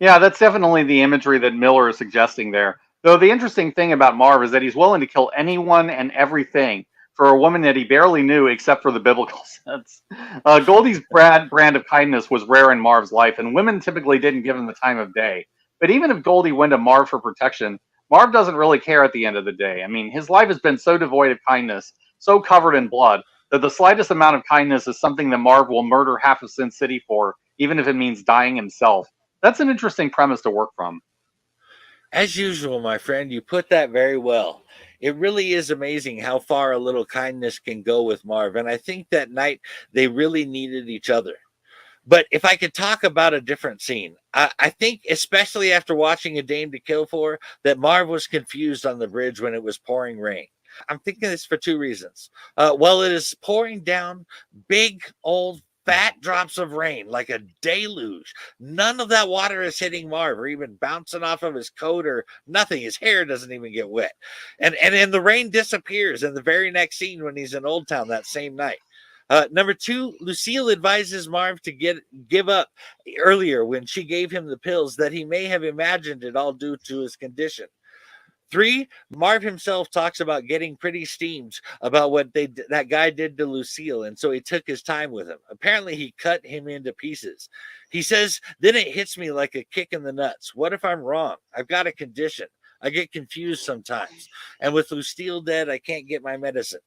Yeah, that's definitely the imagery that Miller is suggesting there. Though the interesting thing about Marv is that he's willing to kill anyone and everything for a woman that he barely knew except for the biblical sense. Goldie's brand of kindness was rare in Marv's life, and women typically didn't give him the time of day. But even if Goldie went to Marv for protection, Marv doesn't really care at the end of the day. I mean, his life has been so devoid of kindness, so covered in blood, that the slightest amount of kindness is something that Marv will murder half of Sin City for, even if it means dying himself. That's an interesting premise to work from. As usual, my friend, you put that very well. It really is amazing how far a little kindness can go with Marv, and I think that night they really needed each other. But if I could talk about a different scene, I think, especially after watching A Dame to Kill For, that Marv was confused on the bridge when it was pouring rain. I'm thinking this for two reasons. While it is pouring down big, old, fat drops of rain like a deluge, none of that water is hitting Marv or even bouncing off of his coat or nothing. His hair doesn't even get wet. And the rain disappears in the very next scene when he's in Old Town that same night. Number two, Lucille advises Marv to give up earlier when she gave him the pills that he may have imagined it all due to his condition. 3, Marv himself talks about getting pretty steamed about what that guy did to Lucille, and so he took his time with him. Apparently, he cut him into pieces. He says, then it hits me like a kick in the nuts. What if I'm wrong? I've got a condition. I get confused sometimes. And with Lucille dead, I can't get my medicine.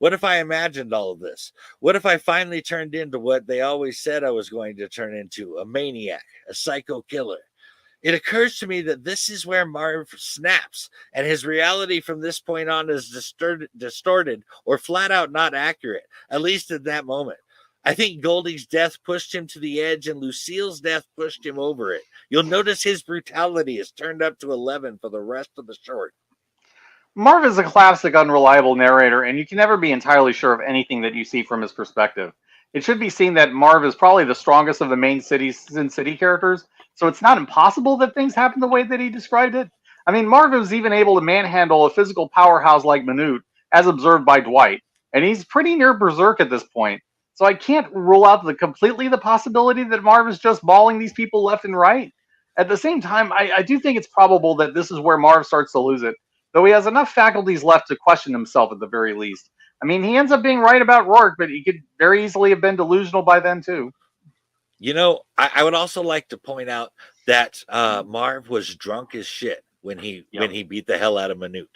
What if I imagined all of this? What if I finally turned into what they always said I was going to turn into, a maniac, a psycho killer? It occurs to me that this is where Marv snaps, and his reality from this point on is distorted or flat out not accurate, at least in that moment. I think Goldie's death pushed him to the edge, and Lucille's death pushed him over it. You'll notice his brutality is turned up to 11 for the rest of the short. Marv is a classic unreliable narrator, and you can never be entirely sure of anything that you see from his perspective. It should be seen that Marv is probably the strongest of the main Sin City characters, so it's not impossible that things happen the way that he described it. I mean, Marv is even able to manhandle a physical powerhouse like Manute, as observed by Dwight, and he's pretty near berserk at this point. So I can't rule out completely the possibility that Marv is just mauling these people left and right. At the same time, I do think it's probable that this is where Marv starts to lose it, though he has enough faculties left to question himself at the very least. I mean, he ends up being right about Rourke, but he could very easily have been delusional by then, too. You know, I would also like to point out that Marv was drunk as shit when he beat the hell out of Manute.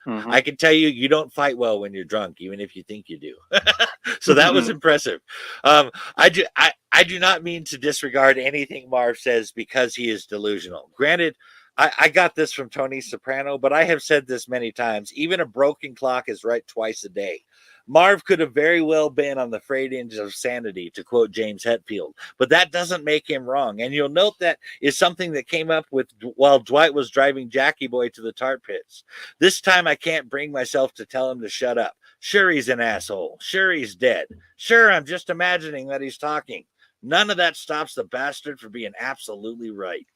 Mm-hmm. I can tell you, you don't fight well when you're drunk, even if you think you do. So that was impressive. I do not mean to disregard anything Marv says because he is delusional. Granted, I got this from Tony Soprano, but I have said this many times. Even a broken clock is right twice a day. Marv could have very well been on the frayed edge of sanity, to quote James Hetfield, but that doesn't make him wrong. And you'll note that is something that came up with while Dwight was driving Jackie Boy to the tar pits. This time I can't bring myself to tell him to shut up. Sure, he's an asshole. Sure, he's dead. Sure, I'm just imagining that he's talking. None of that stops the bastard from being absolutely right.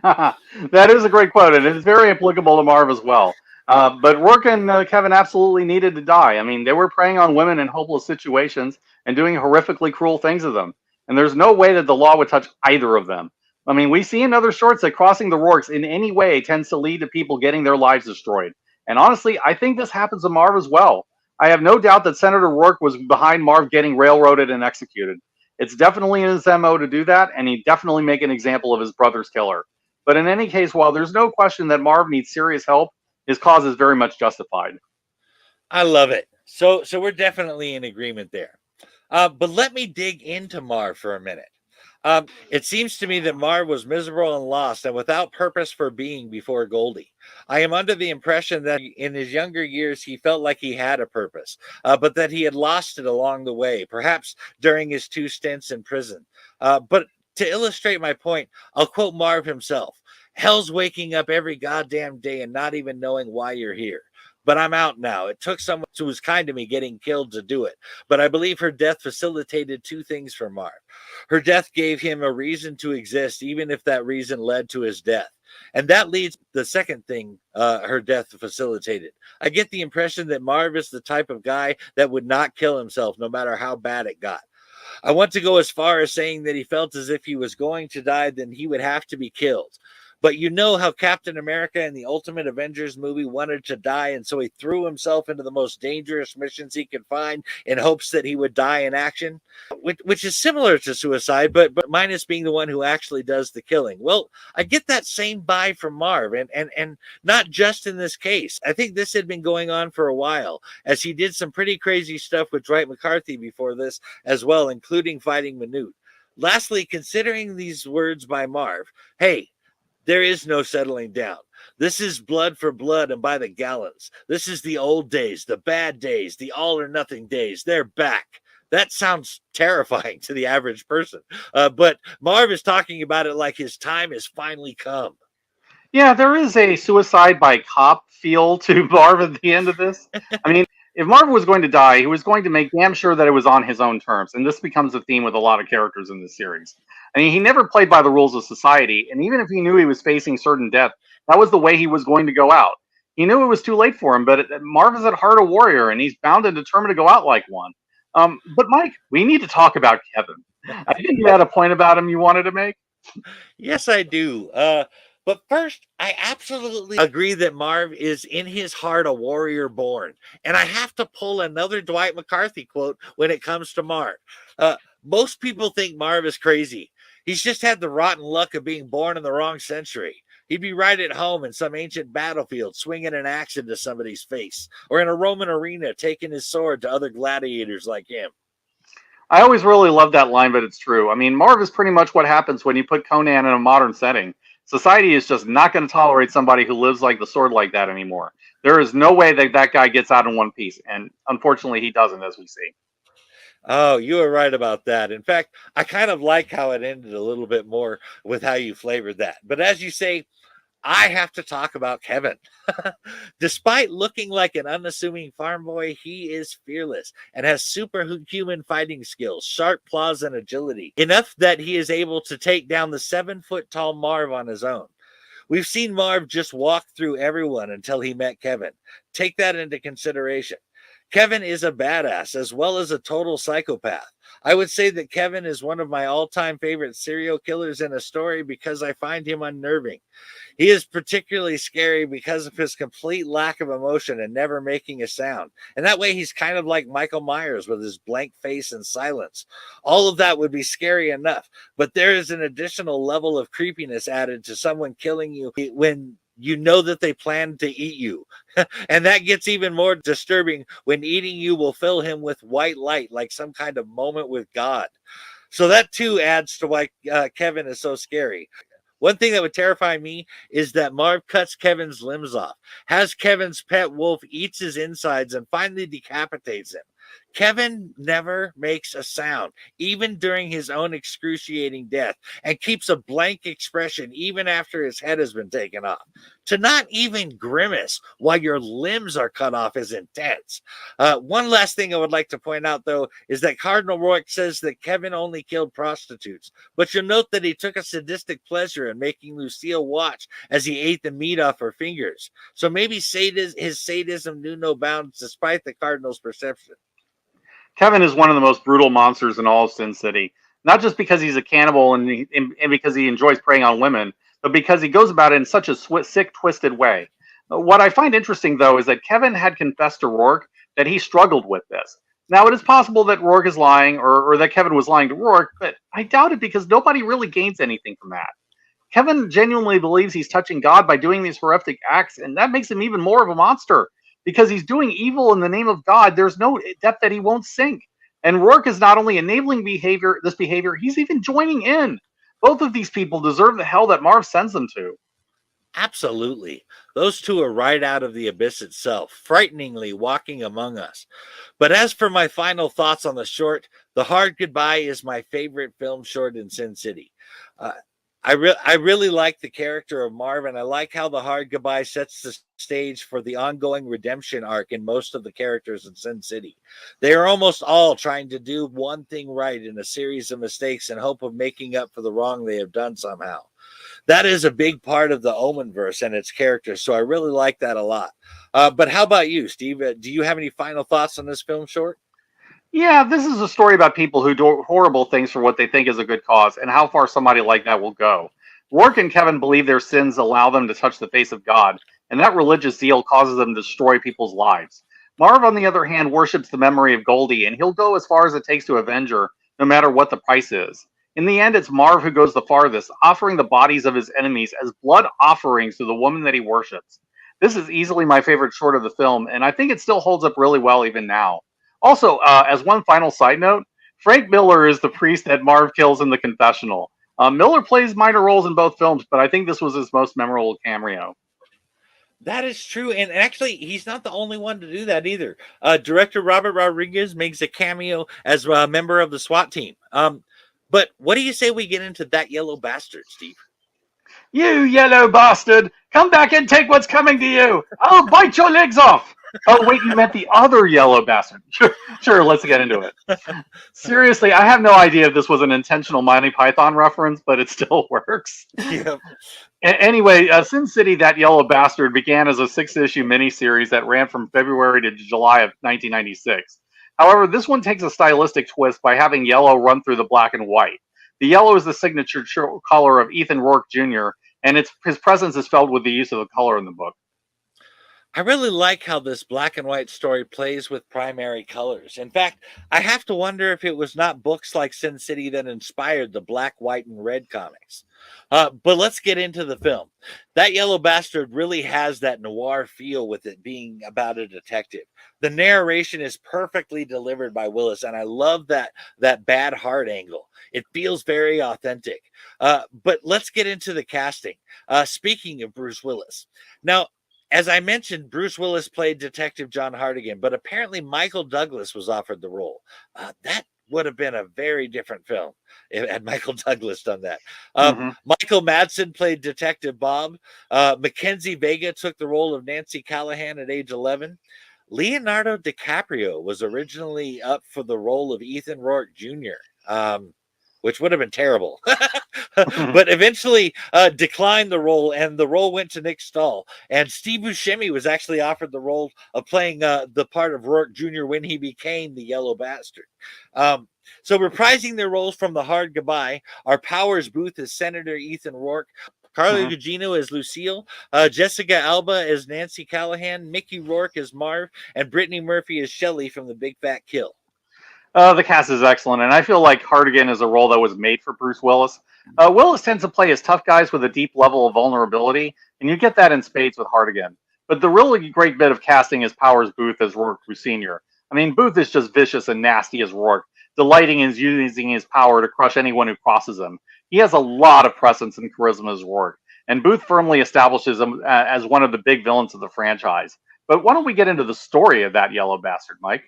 That is a great quote, and it's very applicable to Marv as well. But Rourke and Kevin absolutely needed to die. I mean, they were preying on women in hopeless situations and doing horrifically cruel things to them. And there's no way that the law would touch either of them. I mean, we see in other shorts that crossing the Rourkes in any way tends to lead to people getting their lives destroyed. And honestly, I think this happens to Marv as well. I have no doubt that Senator Rourke was behind Marv getting railroaded and executed. It's definitely in his MO to do that, and he'd definitely make an example of his brother's killer. But in any case, while there's no question that Marv needs serious help, his cause is very much justified. I love it. So we're definitely in agreement there. But let me dig into Marv for a minute. It seems to me that Marv was miserable and lost and without purpose for being before Goldie. I am under the impression that in his younger years, he felt like he had a purpose, but that he had lost it along the way, perhaps during his 2 stints in prison. But to illustrate my point, I'll quote Marv himself. Hell's waking up every goddamn day and not even knowing why you're here. But I'm out now. It took someone who was kind to me getting killed to do it. But I believe her death facilitated 2 things for Marv. Her death gave him a reason to exist, even if that reason led to his death. And that leads the second thing her death facilitated. I get the impression that Marv is the type of guy that would not kill himself no matter how bad it got. I want to go as far as saying that he felt as if he was going to die, then he would have to be killed. But you know how Captain America in the Ultimate Avengers movie wanted to die, and so he threw himself into the most dangerous missions he could find in hopes that he would die in action, which is similar to suicide, but minus being the one who actually does the killing. Well, I get that same vibe from Marv, and not just in this case. I think this had been going on for a while, as he did some pretty crazy stuff with Dwight McCarthy before this as well, including fighting Manute. Lastly, considering these words by Marv, hey, there is no settling down. This is blood for blood and by the gallons. This is the old days, the bad days, the all or nothing days. They're back. That sounds terrifying to the average person. But Marv is talking about it like his time has finally come. Yeah, there is a suicide by cop feel to Marv at the end of this. I mean, if Marv was going to die, he was going to make damn sure that it was on his own terms. And this becomes a theme with a lot of characters in this series. I mean, he never played by the rules of society. And even if he knew he was facing certain death, that was the way he was going to go out. He knew it was too late for him, but Marv is at heart a warrior, and he's bound and determined to go out like one. But Mike, we need to talk about Kevin. I think you had a point about him you wanted to make. Yes, I do. But first, I absolutely agree that Marv is in his heart a warrior born. And I have to pull another Dwight McCarthy quote when it comes to Marv. Most people think Marv is crazy. He's just had the rotten luck of being born in the wrong century. He'd be right at home in some ancient battlefield, swinging an axe into somebody's face, or in a Roman arena, taking his sword to other gladiators like him. I always really love that line, but it's true. I mean, Marv is pretty much what happens when you put Conan in a modern setting. Society is just not going to tolerate somebody who lives like the sword like that anymore. There is no way that that guy gets out in one piece, and unfortunately he doesn't, as we see. Oh, you were right about that. In fact, I kind of like how it ended a little bit more with how you flavored that. But as you say, I have to talk about Kevin. Despite looking like an unassuming farm boy, he is fearless and has superhuman fighting skills, sharp claws, and agility, enough that he is able to take down the 7-foot-tall Marv on his own. We've seen Marv just walk through everyone until he met Kevin. Take that into consideration. Kevin is a badass as well as a total psychopath. I would say that Kevin is one of my all-time favorite serial killers in a story because I find him unnerving. He is particularly scary because of his complete lack of emotion and never making a sound. And that way he's kind of like Michael Myers with his blank face and silence. All of that would be scary enough, but there is an additional level of creepiness added to someone killing you when you know that they plan to eat you. And that gets even more disturbing when eating you will fill him with white light, like some kind of moment with God. So that too adds to why Kevin is so scary. One thing that would terrify me is that Marv cuts Kevin's limbs off, has Kevin's pet wolf eats his insides, and finally decapitates him. Kevin never makes a sound, even during his own excruciating death, and keeps a blank expression even after his head has been taken off. To not even grimace while your limbs are cut off is intense. One last thing I would like to point out, though, is that Cardinal Rourke says that Kevin only killed prostitutes, but you'll note that he took a sadistic pleasure in making Lucille watch as he ate the meat off her fingers. So maybe his sadism knew no bounds despite the Cardinal's perception. Kevin is one of the most brutal monsters in all of Sin City, not just because he's a cannibal and because he enjoys preying on women, but because he goes about it in such a sick, twisted way. What I find interesting, though, is that Kevin had confessed to Rourke that he struggled with this. Now, it is possible that Rourke is lying or that Kevin was lying to Rourke, but I doubt it because nobody really gains anything from that. Kevin genuinely believes he's touching God by doing these horrific acts, and that makes him even more of a monster. Because he's doing evil in the name of God, there's no depth that he won't sink. And Rourke is not only enabling this behavior, he's even joining in. Both of these people deserve the hell that Marv sends them to. Absolutely. Those two are right out of the abyss itself, frighteningly walking among us. But as for my final thoughts on the short, The Hard Goodbye is my favorite film short in Sin City. I really like the character of Marv, and I like how The Hard Goodbye sets the stage for the ongoing redemption arc in most of the characters in Sin City. They are almost all trying to do one thing right in a series of mistakes in hope of making up for the wrong they have done somehow. That is a big part of the Omenverse and its characters, so I really like that a lot. But how about you, Steve? Do you have any final thoughts on this film short? Yeah, this is a story about people who do horrible things for what they think is a good cause and how far somebody like that will go. Rourke and Kevin believe their sins allow them to touch the face of God, and that religious zeal causes them to destroy people's lives. Marv, on the other hand, worships the memory of Goldie, and he'll go as far as it takes to avenge her, no matter what the price is. In the end, it's Marv who goes the farthest, offering the bodies of his enemies as blood offerings to the woman that he worships. This is easily my favorite short of the film, and I think it still holds up really well even now. Also, as one final side note, Frank Miller is the priest that Marv kills in the confessional. Miller plays minor roles in both films, but I think this was his most memorable cameo. That is true. And actually, he's not the only one to do that either. Director Robert Rodriguez makes a cameo as a member of the SWAT team. But what do you say we get into That Yellow Bastard, Steve? You yellow bastard! Come back and take what's coming to you! I'll bite your legs off! Oh, wait, you meant the other yellow bastard. Sure, let's get into it. Seriously, I have no idea if this was an intentional Monty Python reference, but it still works. Yep. Anyway, Sin City, That Yellow Bastard began as a 6-issue miniseries that ran from February to July of 1996. However, this one takes a stylistic twist by having yellow run through the black and white. The yellow is the signature color of Ethan Rourke Jr., and his presence is felt with the use of the color in the book. I really like how this black and white story plays with primary colors. In fact, I have to wonder if it was not books like Sin City that inspired the black, white, and red comics. But let's get into the film. That Yellow Bastard really has that noir feel with it being about a detective. The narration is perfectly delivered by Willis, and I love that bad heart angle. It feels very authentic. But let's get into the casting. Speaking of Bruce Willis. Now, as I mentioned, Bruce Willis played Detective John Hartigan, but apparently Michael Douglas was offered the role. That would have been a very different film had Michael Douglas done that. Mm-hmm. Michael Madsen played Detective Bob. Mackenzie Vega took the role of Nancy Callahan at age 11. Leonardo DiCaprio was originally up for the role of Ethan Rourke Jr., which would have been terrible, but eventually declined the role, and the role went to Nick Stahl. And Steve Buscemi was actually offered the role of playing the part of Rourke Jr. when he became the Yellow Bastard. So reprising their roles from The Hard Goodbye are Powers Booth as Senator Ethan Rourke, Carla Gugino as Lucille, Jessica Alba as Nancy Callahan, Mickey Rourke as Marv, and Brittany Murphy as Shelley from The Big Fat Kill. The cast is excellent, and I feel like Hartigan is a role that was made for Bruce Willis. Willis tends to play as tough guys with a deep level of vulnerability, and you get that in spades with Hartigan. But the really great bit of casting is Powers Booth as Rourke Sr. I mean, Booth is just vicious and nasty as Rourke, delighting in using his power to crush anyone who crosses him. He has a lot of presence and charisma as Rourke, and Booth firmly establishes him as one of the big villains of the franchise. But why don't we get into the story of that Yellow Bastard, Mike?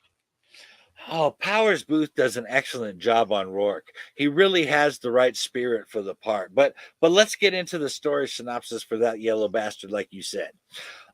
Oh, Powers Booth does an excellent job on Rourke. He really has the right spirit for the part. But let's get into the story synopsis for that Yellow Bastard, like you said.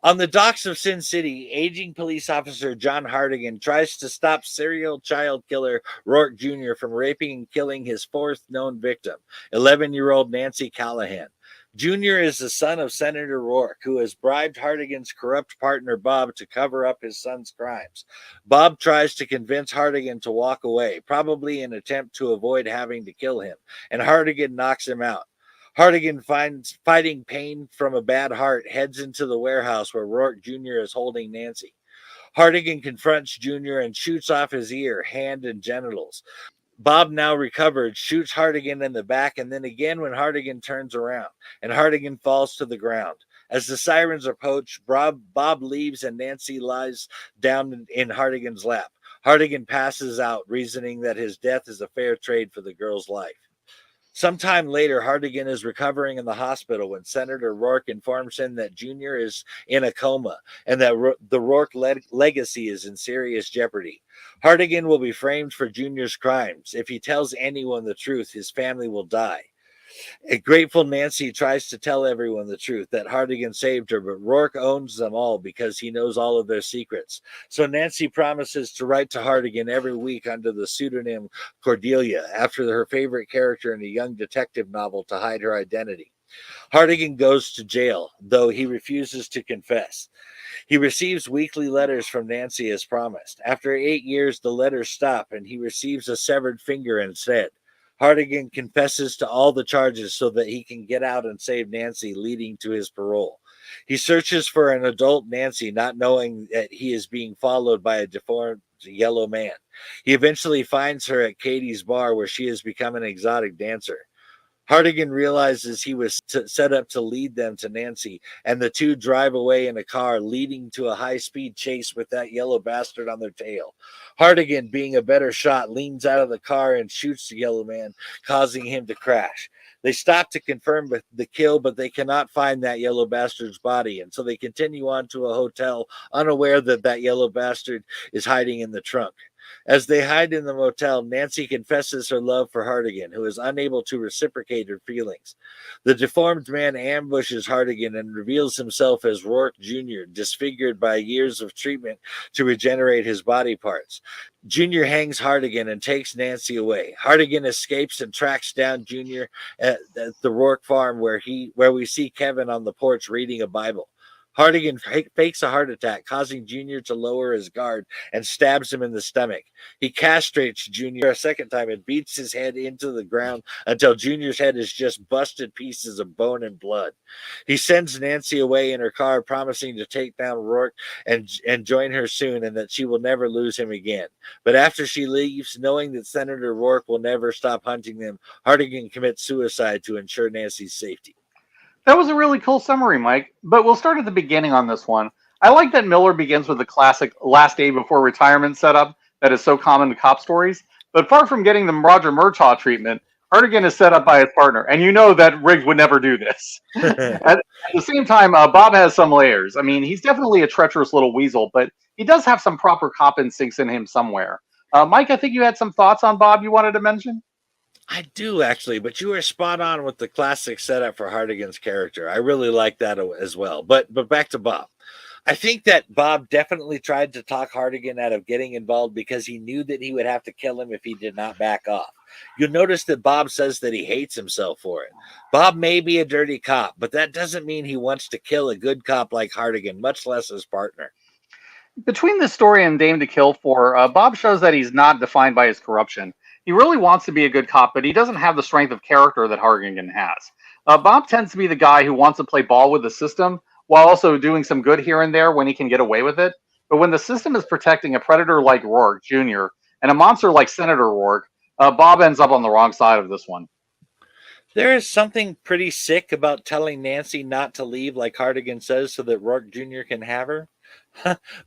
On the docks of Sin City, aging police officer John Hartigan tries to stop serial child killer Rourke Jr. from raping and killing his fourth known victim, 11-year-old Nancy Callahan. Jr. is the son of Senator Rourke, who has bribed Hartigan's corrupt partner Bob to cover up his son's crimes. Bob tries to convince Hartigan to walk away, probably in an attempt to avoid having to kill him, and Hartigan knocks him out. Hartigan, fighting pain from a bad heart, heads into the warehouse where Rourke Jr. is holding Nancy. Hartigan confronts Jr. and shoots off his ear, hand, and genitals. Bob, now recovered, shoots Hartigan in the back, and then again when Hartigan turns around, and Hartigan falls to the ground. As the sirens approach, Bob leaves and Nancy lies down in Hartigan's lap. Hartigan passes out, reasoning that his death is a fair trade for the girl's life. Sometime later, Hartigan is recovering in the hospital when Senator Rourke informs him that Jr. is in a coma and that the Rourke legacy is in serious jeopardy. Hartigan will be framed for Jr.'s crimes. If he tells anyone the truth, his family will die. A grateful Nancy tries to tell everyone the truth, that Hartigan saved her, but Rourke owns them all because he knows all of their secrets. So Nancy promises to write to Hartigan every week under the pseudonym Cordelia, after her favorite character in a young detective novel, to hide her identity. Hartigan goes to jail, though he refuses to confess. He receives weekly letters from Nancy as promised. After 8 years, the letters stop, and he receives a severed finger instead. Hartigan confesses to all the charges so that he can get out and save Nancy, leading to his parole. He searches for an adult Nancy, not knowing that he is being followed by a deformed yellow man. He eventually finds her at Katie's bar, where she has become an exotic dancer. Hartigan realizes he was set up to lead them to Nancy, and the two drive away in a car, leading to a high-speed chase with that yellow bastard on their tail. Hartigan, being a better shot, leans out of the car and shoots the yellow man, causing him to crash. They stop to confirm the kill, but they cannot find that yellow bastard's body, and so they continue on to a hotel, unaware that that yellow bastard is hiding in the trunk. As they hide in the motel, Nancy confesses her love for Hartigan, who is unable to reciprocate her feelings. The deformed man ambushes Hartigan and reveals himself as Rourke Jr., disfigured by years of treatment to regenerate his body parts. Jr. hangs Hartigan and takes Nancy away. Hartigan escapes and tracks down Jr. at the Rourke farm, where we see Kevin on the porch reading a Bible. Hartigan fakes a heart attack, causing Jr. to lower his guard and stabs him in the stomach. He castrates Jr. a second time and beats his head into the ground until Jr.'s head is just busted pieces of bone and blood. He sends Nancy away in her car, promising to take down Rourke and join her soon, and that she will never lose him again. But after she leaves, knowing that Senator Rourke will never stop hunting them, Hartigan commits suicide to ensure Nancy's safety. That was a really cool summary, Mike, but we'll start at the beginning on this one. I like that Miller begins with the classic last day before retirement setup that is so common to cop stories, but far from getting the Roger Murtaugh treatment, Hartigan is set up by his partner, and you know that Riggs would never do this. At the same time, Bob has some layers. I mean, he's definitely a treacherous little weasel, but he does have some proper cop instincts in him somewhere. Mike, I think you had some thoughts on Bob you wanted to mention? I do actually, but you were spot on with the classic setup for Hardigan's character. I really like that as well. But back to Bob. I think that Bob definitely tried to talk Hardigan out of getting involved because he knew that he would have to kill him if he did not back off. You'll notice that Bob says that he hates himself for it. Bob may be a dirty cop, but that doesn't mean he wants to kill a good cop like Hardigan, much less his partner. Between this story and Dame to Kill For, Bob shows that he's not defined by his corruption. He really wants to be a good cop, but he doesn't have the strength of character that Hardigan has. Bob tends to be the guy who wants to play ball with the system, while also doing some good here and there when he can get away with it. But when the system is protecting a predator like Rourke Jr. and a monster like Senator Rourke, Bob ends up on the wrong side of this one. There is something pretty sick about telling Nancy not to leave, like Hardigan says, so that Rourke Jr. can have her.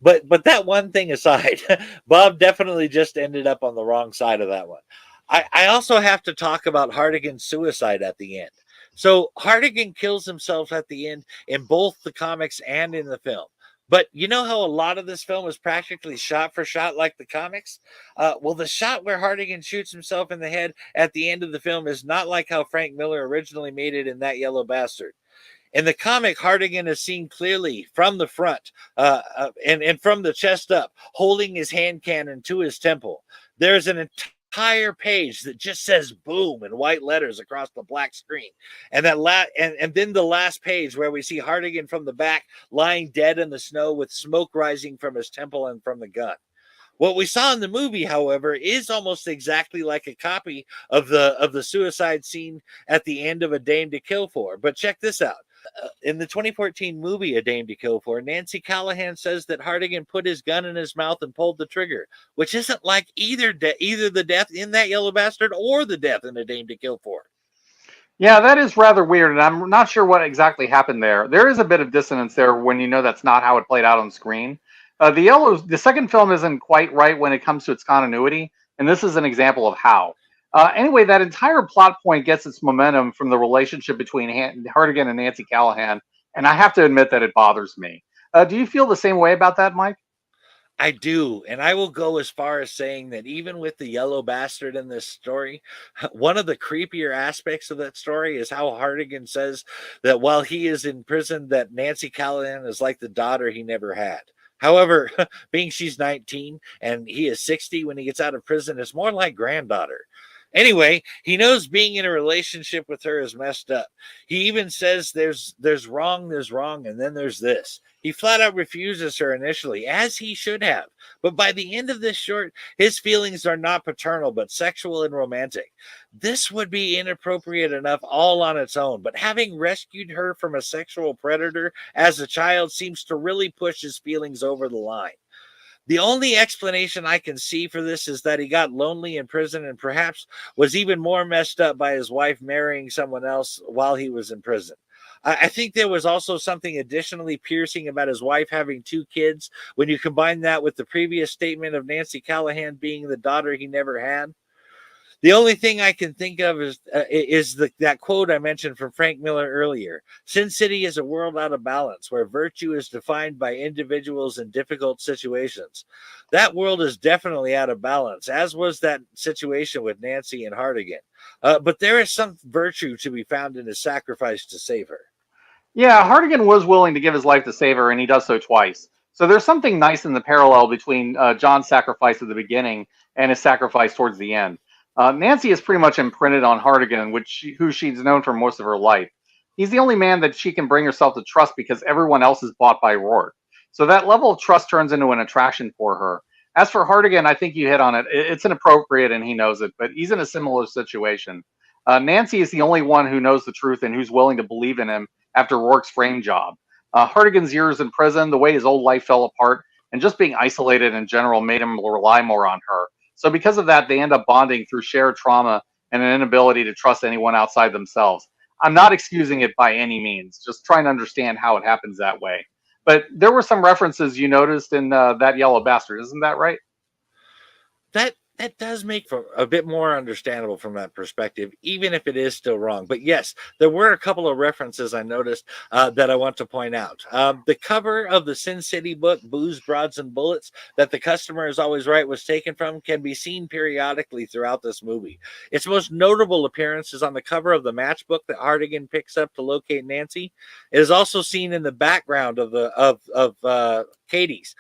but that one thing aside, Bob definitely just ended up on the wrong side of that one. I also have to talk about Hardigan's suicide at the end. So Hardigan kills himself at the end in both the comics and in the film. But you know how a lot of this film is practically shot for shot like the comics? Well, the shot where Hardigan shoots himself in the head at the end of the film is not like how Frank Miller originally made it in That Yellow Bastard. In the comic, Hardigan is seen clearly from the front and from the chest up, holding his hand cannon to his temple. There's an entire page that just says boom in white letters across the black screen. And and then the last page where we see Hardigan from the back lying dead in the snow with smoke rising from his temple and from the gun. What we saw in the movie, however, is almost exactly like a copy of the suicide scene at the end of A Dame to Kill For. But check this out. In the 2014 movie A Dame to Kill For, Nancy Callahan says that Hardigan put his gun in his mouth and pulled the trigger, which isn't like either the death in That Yellow Bastard or the death in A Dame to Kill For. Yeah, that is rather weird, and I'm not sure what exactly happened there. There is a bit of dissonance there when you know that's not how it played out on screen. The second film isn't quite right when it comes to its continuity, and this is an example of how. Anyway, that entire plot point gets its momentum from the relationship between Hardigan and Nancy Callahan, and I have to admit that it bothers me. Do you feel the same way about that, Mike? I do, and I will go as far as saying that even with the Yellow Bastard in this story, one of the creepier aspects of that story is how Hardigan says that while he is in prison, that Nancy Callahan is like the daughter he never had. However, being she's 19 and he is 60 when he gets out of prison, it's more like granddaughter. Anyway, he knows being in a relationship with her is messed up. He even says there's wrong, and then there's this. He flat out refuses her initially, as he should have. But by the end of this short, his feelings are not paternal, but sexual and romantic. This would be inappropriate enough all on its own, but having rescued her from a sexual predator as a child seems to really push his feelings over the line. The only explanation I can see for this is that he got lonely in prison and perhaps was even more messed up by his wife marrying someone else while he was in prison. I think there was also something additionally piercing about his wife having 2 kids when you combine that with the previous statement of Nancy Callahan being the daughter he never had. The only thing I can think of is that quote I mentioned from Frank Miller earlier. Sin City is a world out of balance where virtue is defined by individuals in difficult situations. That world is definitely out of balance, as was that situation with Nancy and Hardigan. But there is some virtue to be found in his sacrifice to save her. Yeah, Hardigan was willing to give his life to save her, and he does so twice. So there's something nice in the parallel between John's sacrifice at the beginning and his sacrifice towards the end. Nancy is pretty much imprinted on Hardigan, who she's known for most of her life. He's the only man that she can bring herself to trust because everyone else is bought by Rourke. So that level of trust turns into an attraction for her. As for Hardigan, I think you hit on it. It's inappropriate and he knows it, but he's in a similar situation. Nancy is the only one who knows the truth and who's willing to believe in him after Rourke's frame job. Hardigan's years in prison, the way his old life fell apart, and just being isolated in general made him rely more on her. So because of that, they end up bonding through shared trauma and an inability to trust anyone outside themselves. I'm not excusing it by any means, just trying to understand how it happens that way. But there were some references you noticed in That Yellow Bastard, isn't that right? That does make for a bit more understandable from that perspective, even if it is still wrong. But yes, there were a couple of references I noticed that I want to point out. The cover of the Sin City book, Booze, Broads, and Bullets, that the customer is always right was taken from, can be seen periodically throughout this movie. Its most notable appearance is on the cover of the matchbook that Hartigan picks up to locate Nancy. It is also seen in the background of Katie's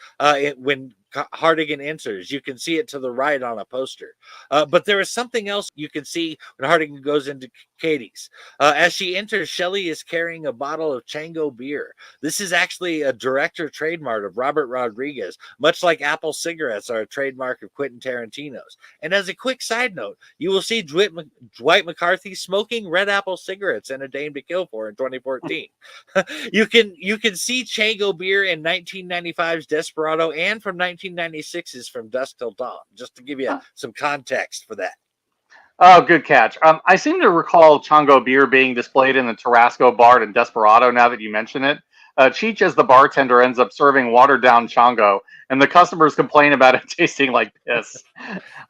when Hartigan enters. You can see it to the right on a poster. But there is something else you can see when Hartigan goes into Katie's. As she enters, Shelley is carrying a bottle of Chango beer. This is actually a director trademark of Robert Rodriguez, much like Apple cigarettes are a trademark of Quentin Tarantino's. And as a quick side note, you will see Dwight McCarthy smoking Red Apple cigarettes in A Dame to Kill For in 2014. You can see Chango beer in 1995's Desperado and from 1996's From Dusk Till Dawn, just to give you some context for that. Oh, good catch. I seem to recall Chango beer being displayed in the Tarasco bar in Desperado now that you mention it. Cheech, as the bartender, ends up serving watered-down Chango, and the customers complain about it tasting like piss.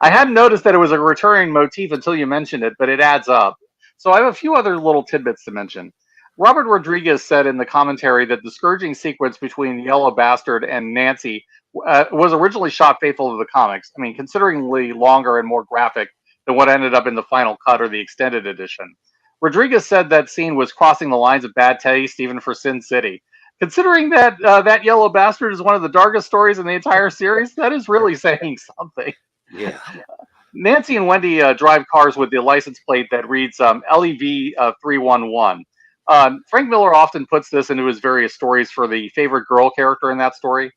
I hadn't noticed that it was a recurring motif until you mentioned it, but it adds up. So I have a few other little tidbits to mention. Robert Rodriguez said in the commentary that the scourging sequence between the Yellow Bastard and Nancy was originally shot faithful to the comics. I mean, considerably longer and more graphic than what ended up in the final cut or the extended edition. Rodriguez said that scene was crossing the lines of bad taste even for Sin City. Considering that that Yellow Bastard is one of the darkest stories in the entire series, that is really saying something. Yeah. Nancy and Wendy drive cars with the license plate that reads LEV 311. Frank Miller often puts this into his various stories for the favorite girl character in that story.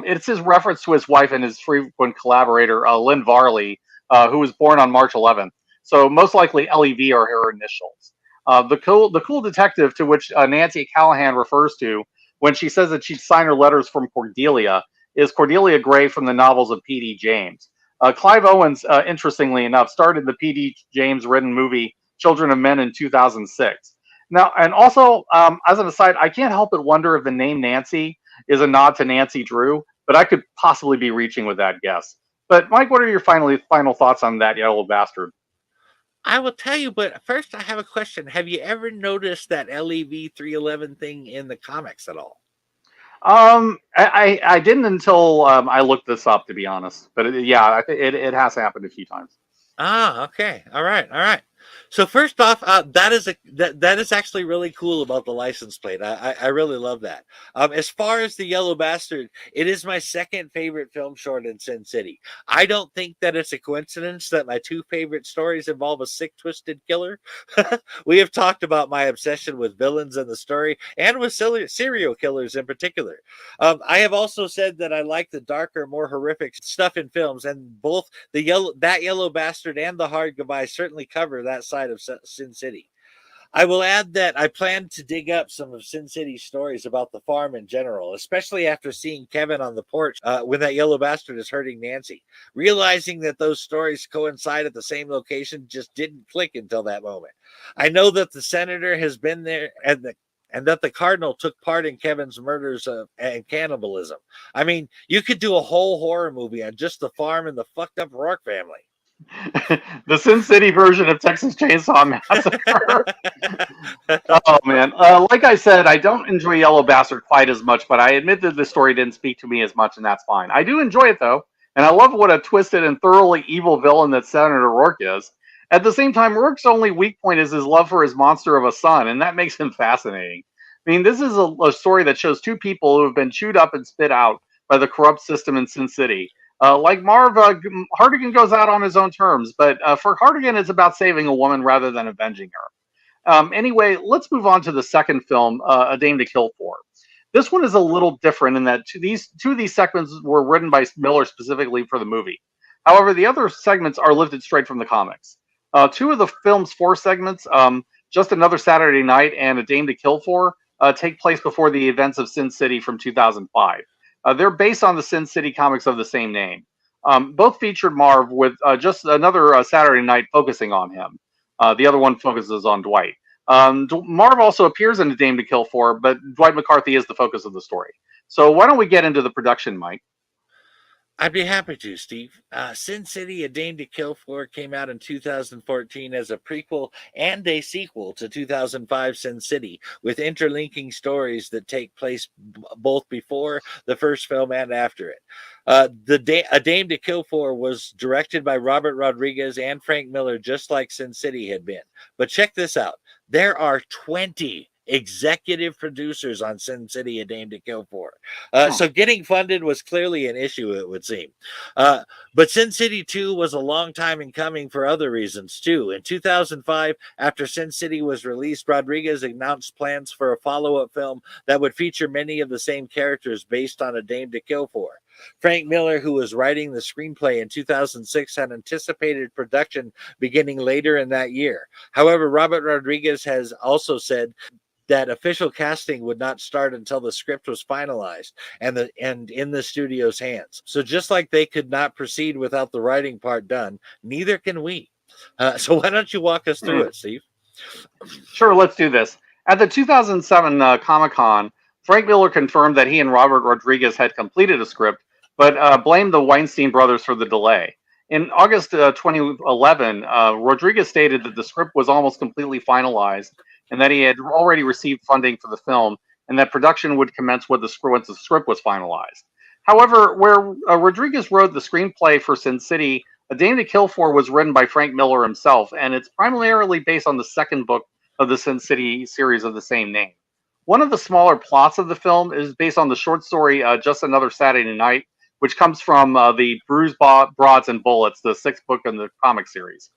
It's his reference to his wife and his frequent collaborator, Lynn Varley, who was born on March 11th. So most likely LEV are her initials. The cool detective to which Nancy Callahan refers to when she says that she'd sign her letters from Cordelia is Cordelia Gray from the novels of P.D. James. Clive Owens, interestingly enough, started the P.D. James written movie Children of Men in 2006. Now, and also, as an aside, I can't help but wonder if the name Nancy is a nod to Nancy Drew, but I could possibly be reaching with that guess. But Mike, what are your final thoughts on that Yellow Bastard? I will tell you, but first I have a question. Have you ever noticed that LEV 311 thing in the comics at all? I didn't until I looked this up, to be honest. But it has happened a few times. Ah, okay. All right. So first off, that is actually really cool about the license plate. I really love that. As far as the Yellow Bastard, it is my second favorite film short in Sin City. I don't think that it's a coincidence that my two favorite stories involve a sick, twisted killer. We have talked about my obsession with villains in the story and with serial killers in particular. I have also said that I like the darker, more horrific stuff in films, and both that Yellow Bastard and The Hard Goodbye certainly cover that side of Sin City. I will add that I plan to dig up some of Sin City's stories about the farm in general, especially after seeing Kevin on the porch when that Yellow Bastard is hurting Nancy. Realizing that those stories coincide at the same location just didn't click until that moment. I know that the senator has been there and that the cardinal took part in Kevin's murders and cannibalism. I mean, you could do a whole horror movie on just the farm and the fucked up Rourke family. The Sin City version of Texas Chainsaw Massacre. Oh man, like I said, I don't enjoy Yellow Bastard quite as much, but I admit that the story didn't speak to me as much, and that's fine. I do enjoy it though, and I love what a twisted and thoroughly evil villain that Senator Rourke is. At the same time, Rourke's only weak point is his love for his monster of a son, and that makes him fascinating. I mean, this is a story that shows two people who have been chewed up and spit out by the corrupt system in Sin City. Like Marv, Hartigan goes out on his own terms, but for Hartigan, it's about saving a woman rather than avenging her. Anyway, let's move on to the second film, A Dame to Kill For. This one is a little different in that two of these segments were written by Miller specifically for the movie. However, the other segments are lifted straight from the comics. Two of the film's four segments, Just Another Saturday Night and A Dame to Kill For, take place before the events of Sin City from 2005. They're based on the Sin City comics of the same name. Both featured Marv with Just Another Saturday Night focusing on him. The other one focuses on Dwight. Marv also appears in A Dame to Kill For, but Dwight McCarthy is the focus of the story. So why don't we get into the production, Mike? I'd be happy to, Steve. Sin City: A Dame to Kill For came out in 2014 as a prequel and a sequel to 2005 Sin City, with interlinking stories that take place both before the first film and after it. A Dame to Kill For was directed by Robert Rodriguez and Frank Miller, just like Sin City had been. But check this out. There are 20 executive producers on Sin City: A Dame to Kill For. So getting funded was clearly an issue, it would seem. But Sin City 2 was a long time in coming for other reasons, too. In 2005, after Sin City was released, Rodriguez announced plans for a follow-up film that would feature many of the same characters based on A Dame to Kill For. Frank Miller, who was writing the screenplay in 2006, had anticipated production beginning later in that year. However, Robert Rodriguez has also said that official casting would not start until the script was finalized and in the studio's hands. So just like they could not proceed without the writing part done, neither can we. So why don't you walk us through it, Steve? Sure, let's do this. At the 2007 Comic-Con, Frank Miller confirmed that he and Robert Rodriguez had completed a script, but blamed the Weinstein brothers for the delay. In August 2011, Rodriguez stated that the script was almost completely finalized and that he had already received funding for the film and that production would commence once the script was finalized. However, where Rodriguez wrote the screenplay for Sin City, A Dame to Kill For was written by Frank Miller himself, and it's primarily based on the second book of the Sin City series of the same name. One of the smaller plots of the film is based on the short story Just Another Saturday Night, which comes from the Bruised Broads and Bullets, the sixth book in the comic series.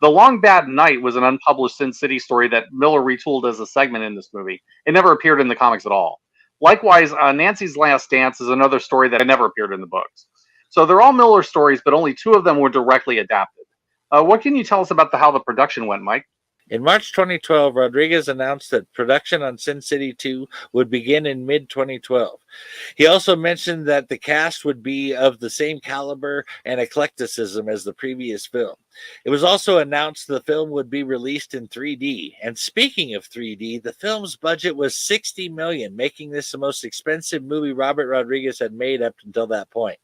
The Long Bad Night was an unpublished Sin City story that Miller retooled as a segment in this movie. It never appeared in the comics at all. Likewise, Nancy's Last Dance is another story that never appeared in the books. So they're all Miller stories, but only two of them were directly adapted. What can you tell us about how the production went, Mike? In March 2012, Rodriguez announced that production on Sin City 2 would begin in mid-2012. He also mentioned that the cast would be of the same caliber and eclecticism as the previous film. It was also announced the film would be released in 3D. And speaking of 3D, the film's budget was $60 million, making this the most expensive movie Robert Rodriguez had made up until that point.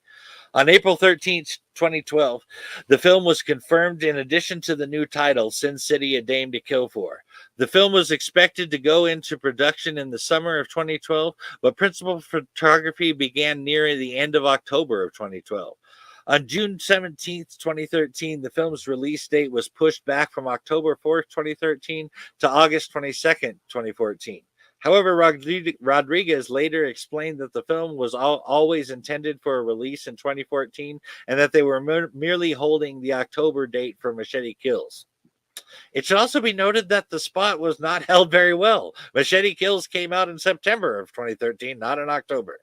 On April 13th, 2012, the film was confirmed in addition to the new title, Sin City: A Dame to Kill For. The film was expected to go into production in the summer of 2012, but principal photography began near the end of October of 2012. On June 17th, 2013, the film's release date was pushed back from October 4th, 2013 to August 22nd, 2014. However, Rodriguez later explained that the film was always intended for a release in 2014 and that they were merely holding the October date for Machete Kills. It should also be noted that the spot was not held very well. Machete Kills came out in September of 2013, not in October.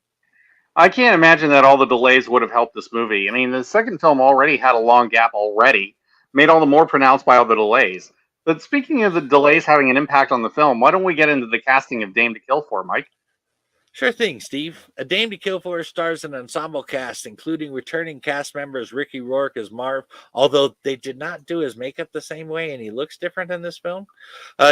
I can't imagine that all the delays would have helped this movie. I mean, the second film already had a long gap already, made all the more pronounced by all the delays. But speaking of the delays having an impact on the film, why don't we get into the casting of Dame to Kill For, Mike? Sure thing, Steve. A Dame to Kill For stars an ensemble cast, including returning cast members Ricky Rourke as Marv, although they did not do his makeup the same way and he looks different in this film.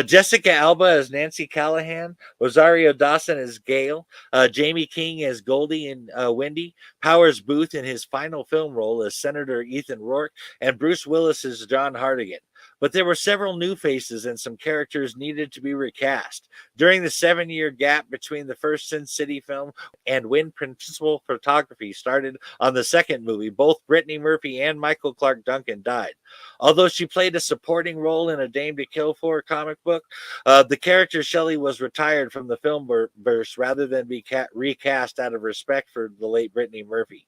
Jessica Alba as Nancy Callahan, Rosario Dawson as Gail, Jamie King as Goldie and Wendy, Powers Booth in his final film role as Senator Ethan Rourke, and Bruce Willis as John Hardigan. But there were several new faces and some characters needed to be recast. During the 7-year gap between the first Sin City film and when principal photography started on the second movie, both Brittany Murphy and Michael Clark Duncan died. Although she played a supporting role in A Dame to Kill For comic book, the character Shelley was retired from the film verse rather than be recast out of respect for the late Brittany Murphy.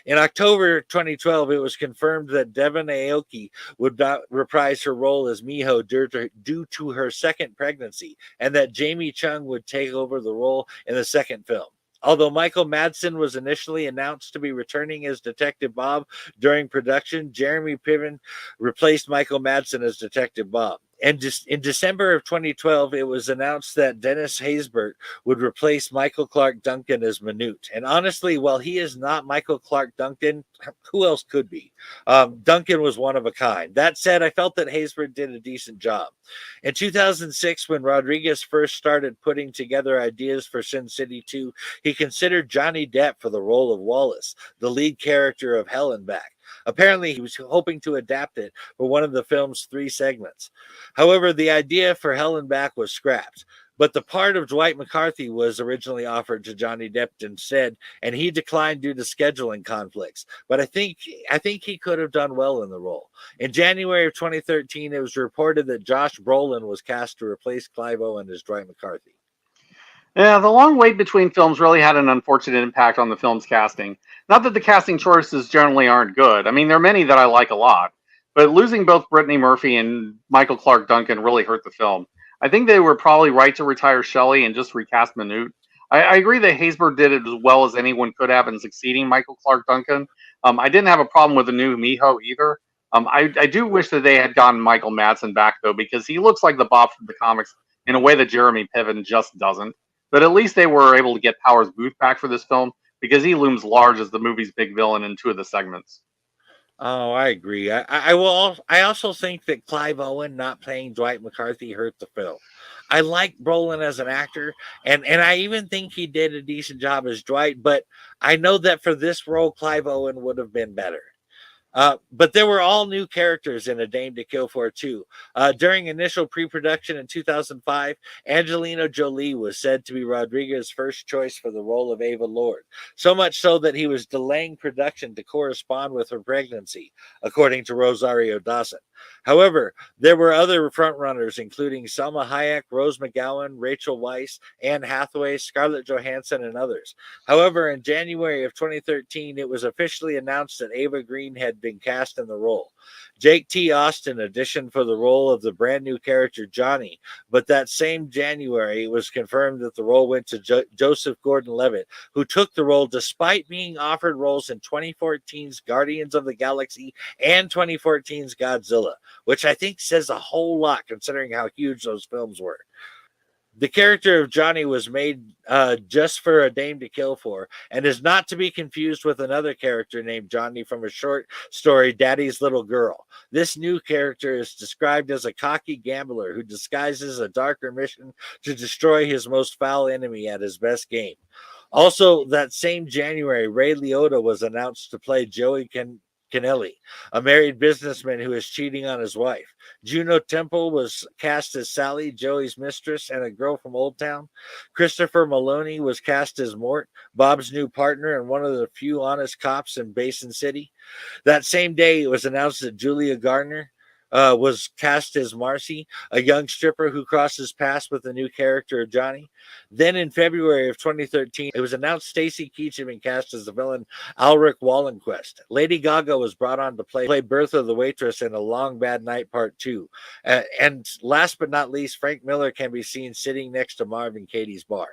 In October 2012, it was confirmed that Devon Aoki would not reprise her role as Miho due to her second pregnancy, and that Jamie Chung would take over the role in the second film. Although Michael Madsen was initially announced to be returning as Detective Bob during production, Jeremy Piven replaced Michael Madsen as Detective Bob. And just in December of 2012, it was announced that Dennis Haysbert would replace Michael Clarke Duncan as Manute. And honestly, while he is not Michael Clarke Duncan, who else could be? Duncan was one of a kind. That said, I felt that Haysbert did a decent job. In 2006, when Rodriguez first started putting together ideas for Sin City 2, he considered Johnny Depp for the role of Wallace, the lead character of Hell and Back. Apparently, he was hoping to adapt it for one of the film's 3 segments. However, the idea for Hell and Back was scrapped, but the part of Dwight McCarthy was originally offered to Johnny Depp instead, and he declined due to scheduling conflicts. But I think he could have done well in the role. In January of 2013, it was reported that Josh Brolin was cast to replace Clive Owen as Dwight McCarthy. Yeah, the long wait between films really had an unfortunate impact on the film's casting. Not that the casting choices generally aren't good. I mean, there are many that I like a lot. But losing both Brittany Murphy and Michael Clarke Duncan really hurt the film. I think they were probably right to retire Shelley and just recast Manute. I agree that Haysbert did it as well as anyone could have in succeeding Michael Clarke Duncan. I didn't have a problem with the new Miho either. I do wish that they had gotten Michael Madsen back, though, because he looks like the Bob from the comics in a way that Jeremy Piven just doesn't. But at least they were able to get Powers Booth back for this film because he looms large as the movie's big villain in 2 of the segments. Oh, I agree. I also think that Clive Owen not playing Dwight McCarthy hurt the film. I like Brolin as an actor, and I even think he did a decent job as Dwight, but I know that for this role, Clive Owen would have been better. But there were all new characters in A Dame to Kill For too. During initial pre-production in 2005, Angelina Jolie was said to be Rodriguez's first choice for the role of Ava Lord, so much so that he was delaying production to correspond with her pregnancy, according to Rosario Dawson. However, there were other frontrunners, including Selma Hayek, Rose McGowan, Rachel Weisz, Anne Hathaway, Scarlett Johansson, and others. However, in January of 2013, it was officially announced that Ava Green had been cast in the role. Jake T. Austin auditioned for the role of the brand new character Johnny, but that same January, it was confirmed that the role went to Joseph Gordon-Levitt, who took the role despite being offered roles in 2014's Guardians of the Galaxy and 2014's Godzilla, which I think says a whole lot considering how huge those films were. The character of Johnny was made just for A Dame to Kill For and is not to be confused with another character named Johnny from a short story, Daddy's Little Girl. This new character is described as a cocky gambler who disguises a darker mission to destroy his most foul enemy at his best game. Also, that same January, Ray Liotta was announced to play Joey Kennelly, a married businessman who is cheating on his wife. Juno Temple was cast as Sally, Joey's mistress, and a girl from Old Town. Christopher Maloney was cast as Mort, Bob's new partner and one of the few honest cops in Basin City. That same day, it was announced that Julia Garner was cast as Marcy, a young stripper who crosses paths with the new character of Johnny. Then in February of 2013, it was announced Stacy Keach had been cast as the villain Alric Wallenquist. Lady Gaga was brought on to play Bertha the waitress in A Long Bad Night Part 2. And last but not least, Frank Miller can be seen sitting next to Marv in Katie's bar.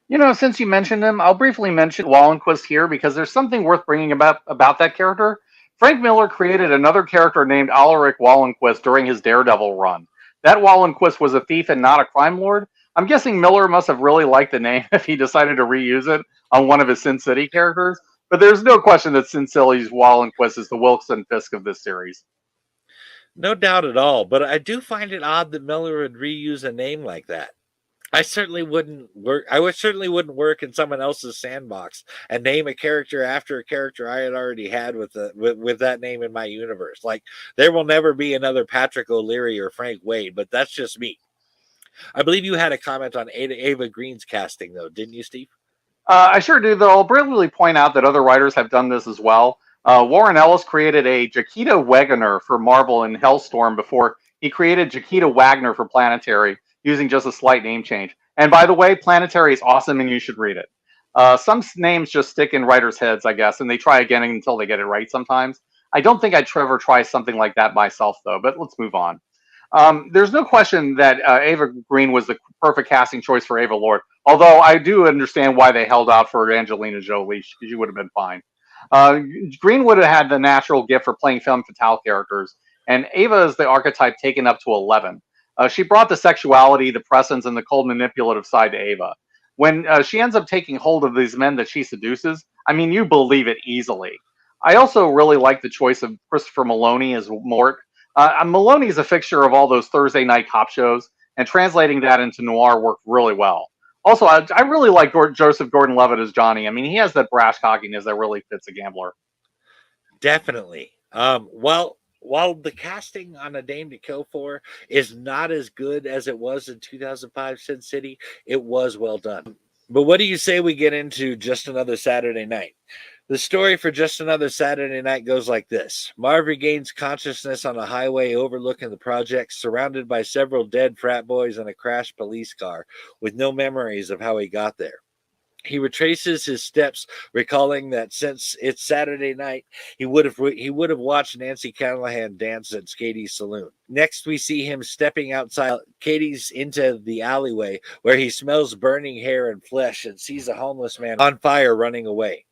You know, since you mentioned him, I'll briefly mention Wallenquist here because there's something worth bringing about that character. Frank Miller created another character named Alaric Wallenquist during his Daredevil run. That Wallenquist was a thief and not a crime lord. I'm guessing Miller must have really liked the name if he decided to reuse it on one of his Sin City characters. But there's no question that Sin City's Wallenquist is the Wilson Fisk of this series. No doubt at all, but I do find it odd that Miller would reuse a name like that. I certainly wouldn't work in someone else's sandbox and name a character after a character I had already had with that name in my universe. Like, there will never be another Patrick O'Leary or Frank Wade, but that's just me. I believe you had a comment on Ava Green's casting, though, didn't you, Steve? I sure do, though. I'll briefly point out that other writers have done this as well. Warren Ellis created a Jaquita Wegener for Marvel in Hellstorm before he created Jaquita Wagner for Planetary, using just a slight name change. And by the way, Planetary is awesome and you should read it. Some names just stick in writers' heads, I guess, and they try again until they get it right sometimes. I don't think I'd ever try something like that myself, though, but let's move on. There's no question that Ava Green was the perfect casting choice for Ava Lord, although I do understand why they held out for Angelina Jolie. She would have been fine. Green would have had the natural gift for playing femme fatale characters, and Ava is the archetype taken up to 11. She brought the sexuality, the presence, and the cold manipulative side to Ava. When she ends up taking hold of these men that she seduces, I mean, you believe it easily. I also really like the choice of Christopher Maloney as Mort. Maloney is a fixture of all those Thursday night cop shows, and translating that into noir worked really well. Also, I really like Joseph Gordon-Levitt as Johnny. I mean, he has that brash cockiness that really fits a gambler. Definitely. While the casting on A Dame to Kill For is not as good as it was in 2005 Sin City, it was well done. But what do you say we get into Just Another Saturday Night? The story for Just Another Saturday Night goes like this. Marv regains consciousness on a highway overlooking the projects, surrounded by several dead frat boys and a crashed police car, with no memories of how he got there. He retraces his steps, recalling that since it's Saturday night, he would have watched Nancy Callahan dance at Katie's saloon. Next, we see him stepping outside Katie's into the alleyway, where he smells burning hair and flesh and sees a homeless man on fire running away.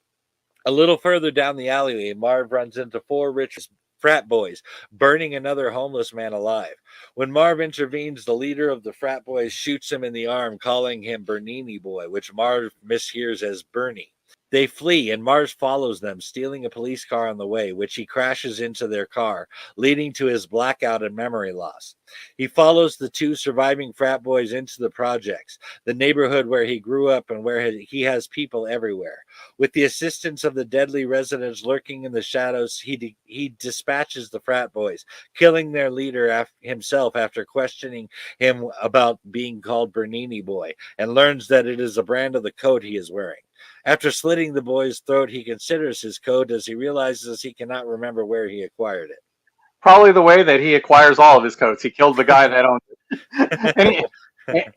A little further down the alleyway, Marv runs into 4 rich frat boys burning another homeless man alive. When Marv intervenes, the leader of the frat boys shoots him in the arm, calling him Bernini Boy, which Marv mishears as Bernie. They flee, and Marv follows them, stealing a police car on the way, which he crashes into their car, leading to his blackout and memory loss. He follows the 2 surviving frat boys into the projects, the neighborhood where he grew up and where he has people everywhere. With the assistance of the deadly residents lurking in the shadows, he dispatches the frat boys, killing their leader himself after questioning him about being called Bernini Boy, and learns that it is a brand of the coat he is wearing. After slitting the boy's throat, he considers his coat as he realizes he cannot remember where he acquired it. Probably the way that he acquires all of his coats. He killed the guy that owned it.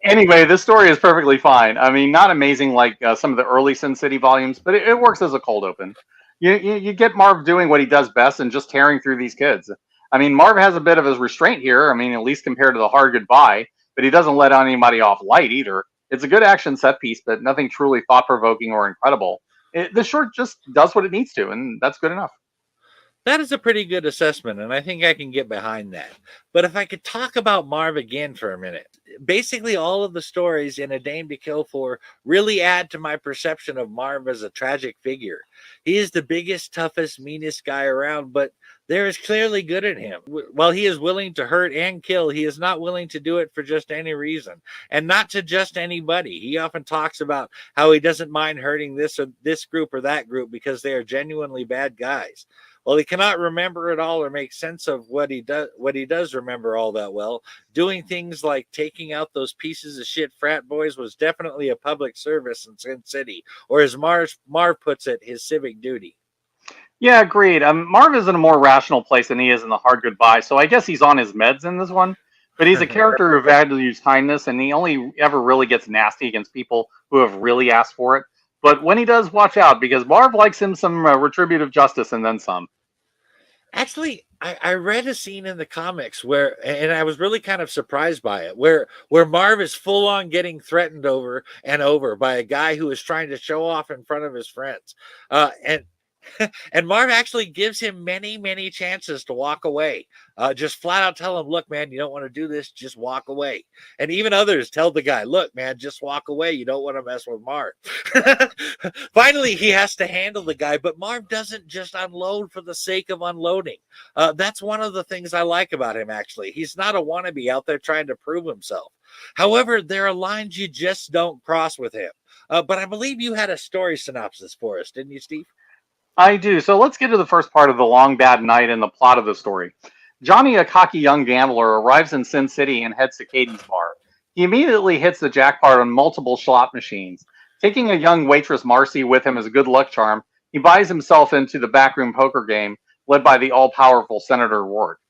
Anyway, this story is perfectly fine. I mean, not amazing like some of the early Sin City volumes, but it works as a cold open. You get Marv doing what he does best and just tearing through these kids. I mean, Marv has a bit of his restraint here. I mean, at least compared to the Hard Goodbye, but he doesn't let anybody off light either. It's a good action set piece, but nothing truly thought-provoking or incredible. The short just does what it needs to, and that's good enough. That is a pretty good assessment, and I think I can get behind that. But if I could talk about Marv again for a minute, basically all of the stories in A Dame to Kill For really add to my perception of Marv as a tragic figure. He is the biggest, toughest, meanest guy around, but there is clearly good in him. While he is willing to hurt and kill, he is not willing to do it for just any reason, and not to just anybody. He often talks about how he doesn't mind hurting this group or that group because they are genuinely bad guys. While he cannot remember it all or make sense of what he does remember all that well, doing things like taking out those pieces of shit frat boys was definitely a public service in Sin City, or as Marv puts it, his civic duty. Yeah, agreed. Marv is in a more rational place than he is in the Hard Goodbye, so I guess he's on his meds in this one. But he's a character who values kindness, and he only ever really gets nasty against people who have really asked for it. But when he does, watch out, because Marv likes him some retributive justice and then some. Actually, I read a scene in the comics where, and I was really kind of surprised by it, where Marv is full on getting threatened over and over by a guy who is trying to show off in front of his friends. And Marv actually gives him many, many chances to walk away. Just flat out tell him, look, man, you don't want to do this. Just walk away. And even others tell the guy, look, man, just walk away. You don't want to mess with Marv. Finally, he has to handle the guy, but Marv doesn't just unload for the sake of unloading. That's one of the things I like about him, actually. He's not a wannabe out there trying to prove himself. However, there are lines you just don't cross with him. But I believe you had a story synopsis for us, didn't you, Steve? I do. So let's get to the first part of the long bad night and the plot of the story. Johnny, a cocky young gambler, arrives in Sin City and heads to Katie's bar. He immediately hits the jackpot on multiple slot machines. Taking a young waitress Marcy with him as a good luck charm, he buys himself into the backroom poker game led by the all-powerful Senator Rourke.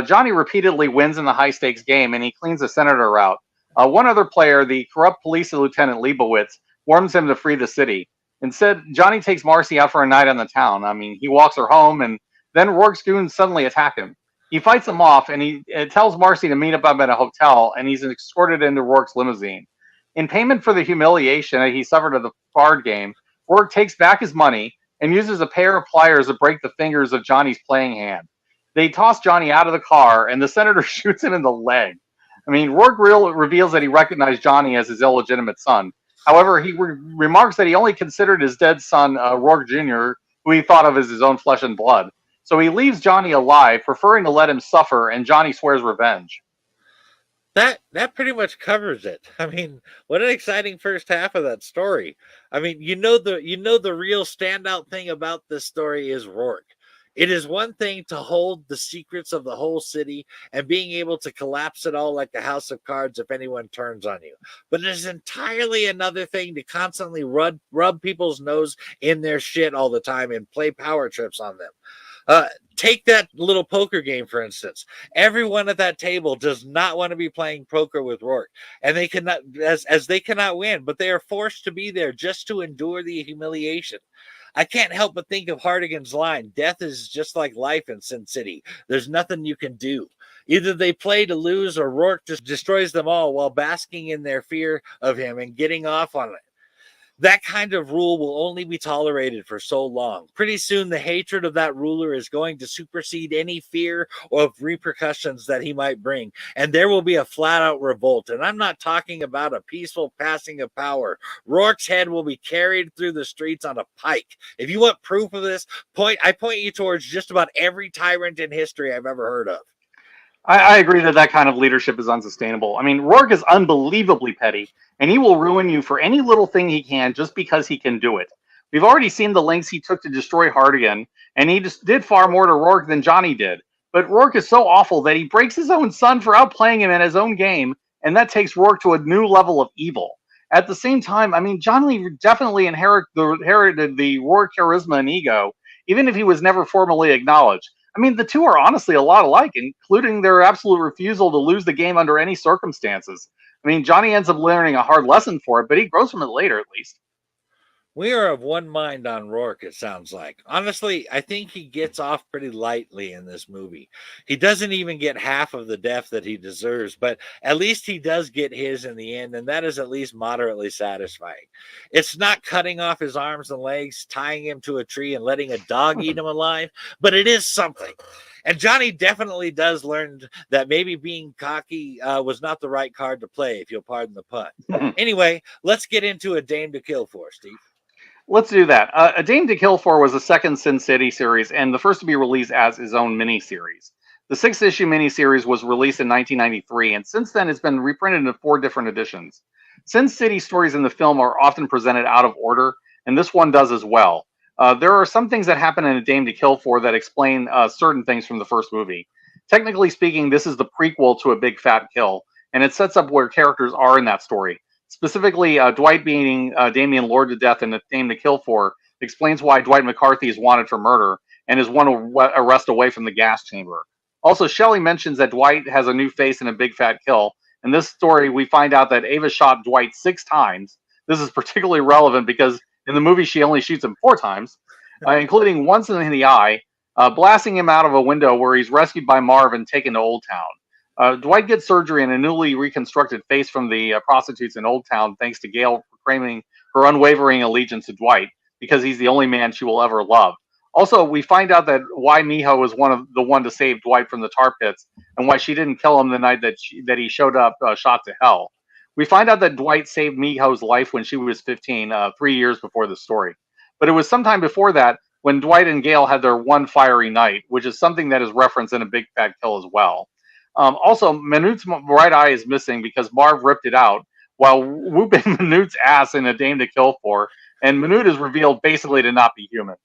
Johnny repeatedly wins in the high-stakes game, and he cleans the senator out. One other player, the corrupt police lieutenant Leibowitz, warns him to free the city. Instead, Johnny takes Marcy out for a night on the town. I mean, he walks her home, and then Rourke's goons suddenly attack him. He fights them off, and he tells Marcy to meet up at a hotel, and he's escorted into Rourke's limousine. In payment for the humiliation that he suffered at the card game, Rourke takes back his money and uses a pair of pliers to break the fingers of Johnny's playing hand. They toss Johnny out of the car, and the senator shoots him in the leg. I mean, Rourke reveals that he recognized Johnny as his illegitimate son. However, he remarks that he only considered his dead son Rourke Jr., who he thought of as his own flesh and blood. So he leaves Johnny alive, preferring to let him suffer, and Johnny swears revenge. That pretty much covers it. I mean, what an exciting first half of that story. I mean, the real standout thing about this story is Rourke. It is one thing to hold the secrets of the whole city and being able to collapse it all like a house of cards if anyone turns on you. But it is entirely another thing to constantly rub people's nose in their shit all the time and play power trips on them. Take that little poker game, for instance. Everyone at that table does not want to be playing poker with Rourke, and they cannot, as they cannot win, but they are forced to be there just to endure the humiliation. I can't help but think of Hardigan's line, "Death is just like life in Sin City. There's nothing you can do." Either they play to lose or Rourke just destroys them all while basking in their fear of him and getting off on it. That kind of rule will only be tolerated for so long. Pretty soon, the hatred of that ruler is going to supersede any fear of repercussions that he might bring, and there will be a flat-out revolt. And I'm not talking about a peaceful passing of power. Rourke's head will be carried through the streets on a pike. If you want proof of this, I point you towards just about every tyrant in history I've ever heard of. I agree that kind of leadership is unsustainable. I mean, Rourke is unbelievably petty, and he will ruin you for any little thing he can just because he can do it. We've already seen the lengths he took to destroy Hardigan, and he just did far more to Rourke than Johnny did. But Rourke is so awful that he breaks his own son for outplaying him in his own game, and that takes Rourke to a new level of evil. At the same time, I mean, Johnny definitely inherited the Rourke charisma and ego, even if he was never formally acknowledged. I mean, the two are honestly a lot alike, including their absolute refusal to lose the game under any circumstances. I mean, Johnny ends up learning a hard lesson for it, but he grows from it later, at least. We are of one mind on Rourke, it sounds like. Honestly, I think he gets off pretty lightly in this movie. He doesn't even get half of the death that he deserves, but at least he does get his in the end, and that is at least moderately satisfying. It's not cutting off his arms and legs, tying him to a tree, and letting a dog eat him alive, but it is something. And Johnny definitely does learn that maybe being cocky was not the right card to play, if you'll pardon the pun. Anyway, let's get into A Dame to Kill For, Steve. Let's do that. A Dame to Kill For was the second Sin City series and the first to be released as his own miniseries. The 6-issue miniseries was released in 1993, and since then it's been reprinted in 4 different editions. Sin City stories in the film are often presented out of order, and this one does as well. There are some things that happen in A Dame to Kill For that explain certain things from the first movie. Technically speaking, this is the prequel to A Big Fat Kill, and it sets up where characters are in that story. Specifically, Dwight beating Damian Lord to death in A Dame to Kill For explains why Dwight McCarthy is wanted for murder and is one arrest away from the gas chamber. Also, Shelley mentions that Dwight has a new face in A Big Fat Kill. In this story, we find out that Ava shot Dwight 6 times. This is particularly relevant because in the movie, she only shoots him 4 times, including once in the eye, blasting him out of a window where he's rescued by Marv and taken to Old Town. Dwight gets surgery and a newly reconstructed face from the prostitutes in Old Town, thanks to Gail proclaiming her unwavering allegiance to Dwight because he's the only man she will ever love. Also, we find out that why Miho was the one to save Dwight from the tar pits and why she didn't kill him the night that he showed up shot to hell. We find out that Dwight saved Miho's life when she was 15, 3 years before the story. But it was sometime before that when Dwight and Gail had their one fiery night, which is something that is referenced in A Big Fat Kill as well. Also, Minute's right eye is missing because Marv ripped it out while whooping Minute's ass in A Dame to Kill For, and Minute is revealed basically to not be human.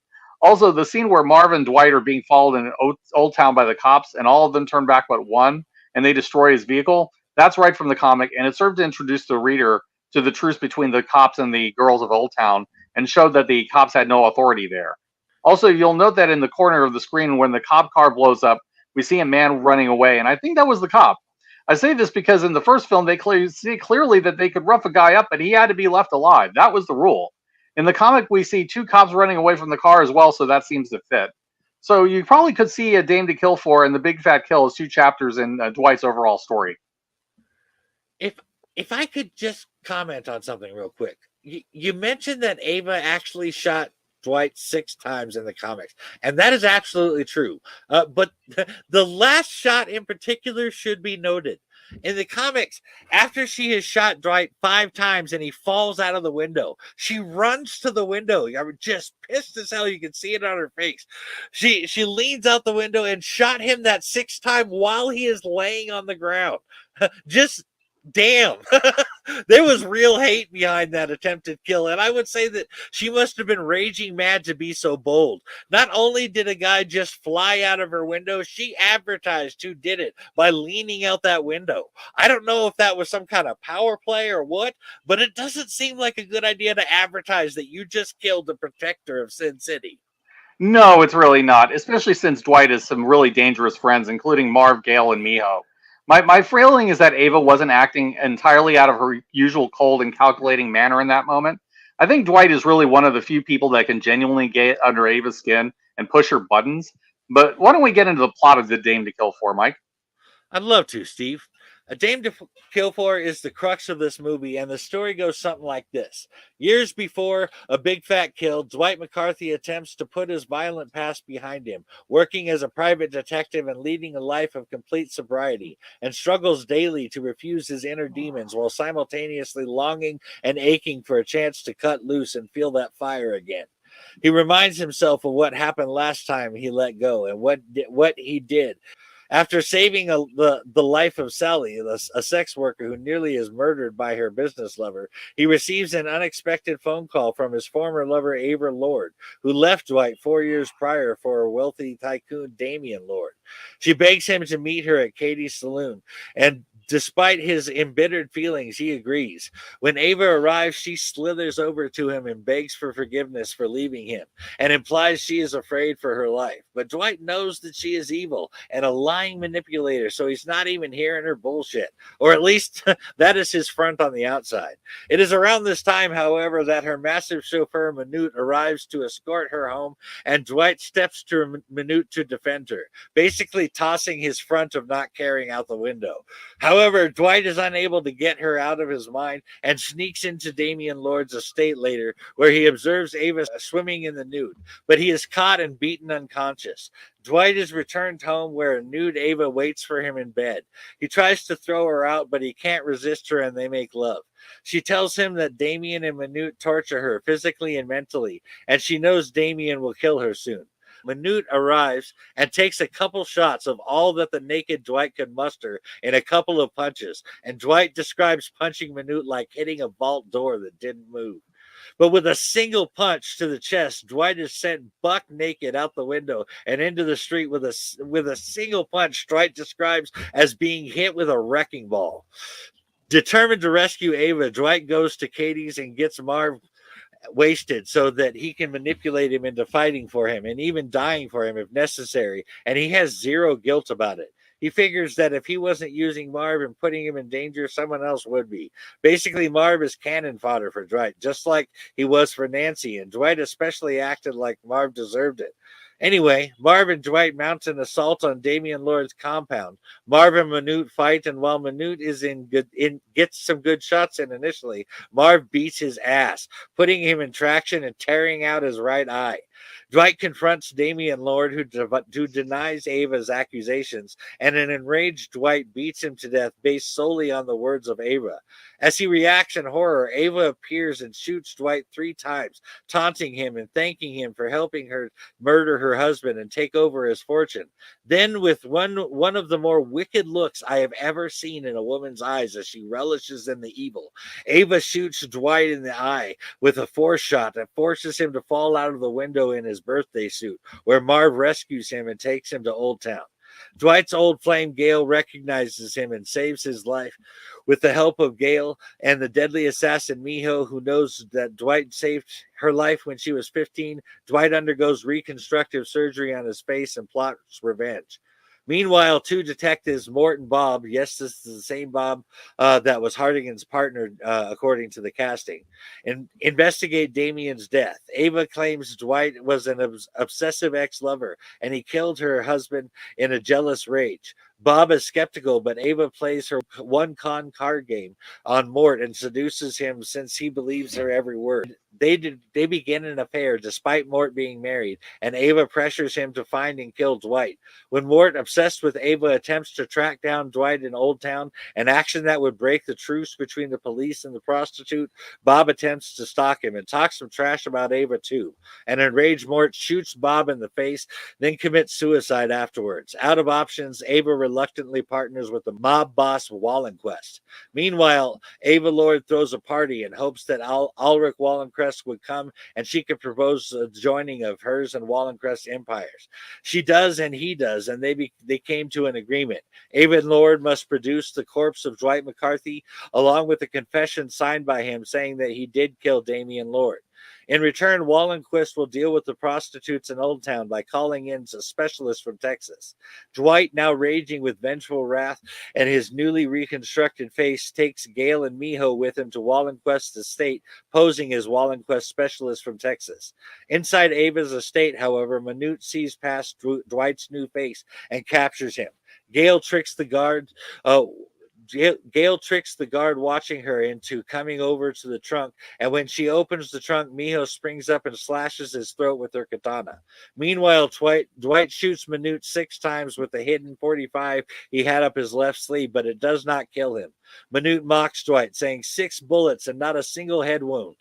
Also, the scene where Marv and Dwight are being followed in Old Town by the cops, and all of them turn back but one, and they destroy his vehicle, that's right from the comic, and it served to introduce the reader to the truce between the cops and the girls of Old Town, and showed that the cops had no authority there. Also, you'll note that in the corner of the screen, when the cop car blows up, we see a man running away, and I think that was the cop. I say this because in the first film, they see clearly that they could rough a guy up, but he had to be left alive. That was the rule. In the comic, we see 2 cops running away from the car as well, so that seems to fit. So you probably could see A Dame to Kill For and The Big Fat Kill as 2 chapters in Dwight's overall story. If I could just comment on something real quick. You mentioned that Ava actually shot Dwight 6 times in the comics. And that is absolutely true. But the last shot in particular should be noted. In the comics, after she has shot Dwight 5 times and he falls out of the window, she runs to the window. I'm just pissed as hell. You can see it on her face. She leans out the window and shot him that 6th time while he is laying on the ground. Just damn. There was real hate behind that attempted kill, and I would say that she must have been raging mad to be so bold. Not only did a guy just fly out of her window, she advertised who did it by leaning out that window. I don't know if that was some kind of power play or what, but it doesn't seem like a good idea to advertise that you just killed the protector of Sin City. No, it's really not, especially since Dwight has some really dangerous friends, including Marv, Gale, and Miho. My feeling is that Ava wasn't acting entirely out of her usual cold and calculating manner in that moment. I think Dwight is really one of the few people that can genuinely get under Ava's skin and push her buttons. But why don't we get into the plot of The Dame to Kill For, Mike? I'd love to, Steve. A Dame to Kill For is the crux of this movie, and the story goes something like this. Years before a big fat kill, Dwight McCarthy attempts to put his violent past behind him, working as a private detective and leading a life of complete sobriety, and struggles daily to refuse his inner demons while simultaneously longing and aching for a chance to cut loose and feel that fire again. He reminds himself of what happened last time he let go and what he did. After saving the life of Sally, a sex worker who nearly is murdered by her business lover, he receives an unexpected phone call from his former lover, Ava Lord, who left Dwight 4 years prior for a wealthy tycoon, Damian Lord. She begs him to meet her at Katie's saloon, and despite his embittered feelings, he agrees. When Ava arrives, she slithers over to him and begs for forgiveness for leaving him, and implies she is afraid for her life. But Dwight knows that she is evil and a lying manipulator, so he's not even hearing her bullshit. Or at least that is his front on the outside. It is around this time, however, that her massive chauffeur, Manute, arrives to escort her home, and Dwight steps to Manute to defend her, basically tossing his front of not caring out the window. However, Dwight is unable to get her out of his mind and sneaks into Damian Lord's estate later, where he observes Ava swimming in the nude, but he is caught and beaten unconscious. Dwight is returned home where a nude Ava waits for him in bed. He tries to throw her out, but he can't resist her and they make love. She tells him that Damian and Manute torture her physically and mentally, and she knows Damian will kill her soon. Manute arrives and takes a couple shots of all that the naked Dwight could muster in a couple of punches, and Dwight describes punching Manute like hitting a vault door that didn't move. But with a single punch to the chest, Dwight is sent buck naked out the window and into the street with a single punch Dwight describes as being hit with a wrecking ball. Determined to rescue Ava, Dwight goes to Katie's and gets Marv wasted so that he can manipulate him into fighting for him and even dying for him if necessary, and he has zero guilt about it. He figures that if he wasn't using Marv and putting him in danger, someone else would be. Basically, Marv is cannon fodder for Dwight, just like he was for Nancy, and Dwight especially acted like Marv deserved it. Anyway, Marv and Dwight mount an assault on Damian Lord's compound. Marv and Manute fight, and while Manute is gets some good shots in initially, Marv beats his ass, putting him in traction and tearing out his right eye. Dwight confronts Damian Lord, who denies Ava's accusations, and an enraged Dwight beats him to death based solely on the words of Ava. As he reacts in horror, Ava appears and shoots Dwight 3 times, taunting him and thanking him for helping her murder her husband and take over his fortune. Then, with one of the more wicked looks I have ever seen in a woman's eyes as she relishes in the evil, Ava shoots Dwight in the eye with a force shot that forces him to fall out of the window in his birthday suit, where Marv rescues him and takes him to Old Town. Dwight's old flame, Gale, recognizes him and saves his life. With the help of Gale and the deadly assassin Miho, who knows that Dwight saved her life when she was 15, Dwight undergoes reconstructive surgery on his face and plots revenge. Meanwhile, 2 detectives, Mort and Bob, yes, this is the same Bob that was Hardigan's partner, according to the casting, and investigate Damian's death. Ava claims Dwight was an obsessive ex-lover, and he killed her husband in a jealous rage. Bob is skeptical, but Ava plays her one-con card game on Mort and seduces him since he believes her every word. They begin an affair despite Mort being married, and Ava pressures him to find and kill Dwight. When Mort, obsessed with Ava, attempts to track down Dwight in Old Town, an action that would break the truce between the police and the prostitute, Bob attempts to stalk him and talks some trash about Ava too. An enraged Mort shoots Bob in the face, then commits suicide afterwards. Out of options, Ava reluctantly partners with the mob boss Wallenquist. Meanwhile, Ava Lord throws a party in hopes that Ulrich Wallenquist would come and she could propose a joining of hers and Wallenquist's empires. She does and he does, and they came to an agreement. Ava Lord must produce the corpse of Dwight McCarthy along with a confession signed by him saying that he did kill Damian Lord. In return, Wallenquist will deal with the prostitutes in Old Town by calling in a specialist from Texas. Dwight, now raging with vengeful wrath and his newly reconstructed face, takes Gale and Miho with him to Wallenquist's estate, posing as Wallenquist specialist from Texas. Inside Ava's estate, however, Manute sees past Dwight's new face and captures him. Gale tricks the guard watching her into coming over to the trunk, and when she opens the trunk, Miho springs up and slashes his throat with her katana. Meanwhile, Dwight shoots Manute 6 times with a hidden .45 he had up his left sleeve, but it does not kill him. Manute mocks Dwight, saying 6 bullets and not a single head wound.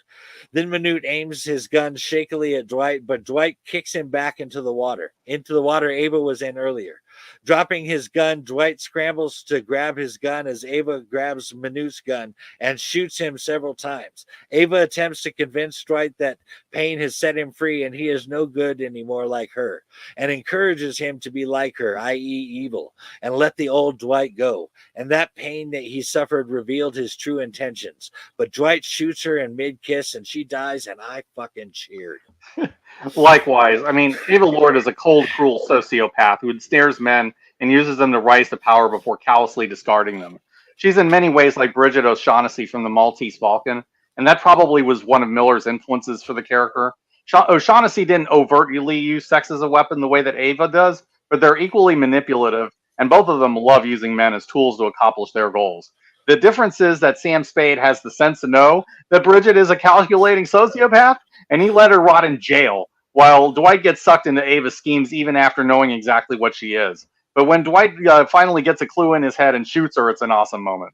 Then Manute aims his gun shakily at Dwight, but Dwight kicks him back into the water Ava was in earlier. Dropping his gun, Dwight scrambles to grab his gun as Ava grabs Manute's gun and shoots him several times. Ava attempts to convince Dwight that pain has set him free and he is no good anymore like her, and encourages him to be like her, i.e. evil, and let the old Dwight go. And that pain that he suffered revealed his true intentions. But Dwight shoots her in mid-kiss and she dies, and I fucking cheered. Likewise, I mean, Ava Lord is a cold, cruel sociopath who ensnares men and uses them to rise to power before callously discarding them. She's in many ways like Bridget O'Shaughnessy from the Maltese Falcon, and that probably was one of Miller's influences for the character. O'Shaughnessy didn't overtly use sex as a weapon the way that Ava does, but they're equally manipulative, and both of them love using men as tools to accomplish their goals. The difference is that Sam Spade has the sense to know that Bridget is a calculating sociopath, and he let her rot in jail, while Dwight gets sucked into Ava's schemes even after knowing exactly what she is. But when Dwight finally gets a clue in his head and shoots her, it's an awesome moment.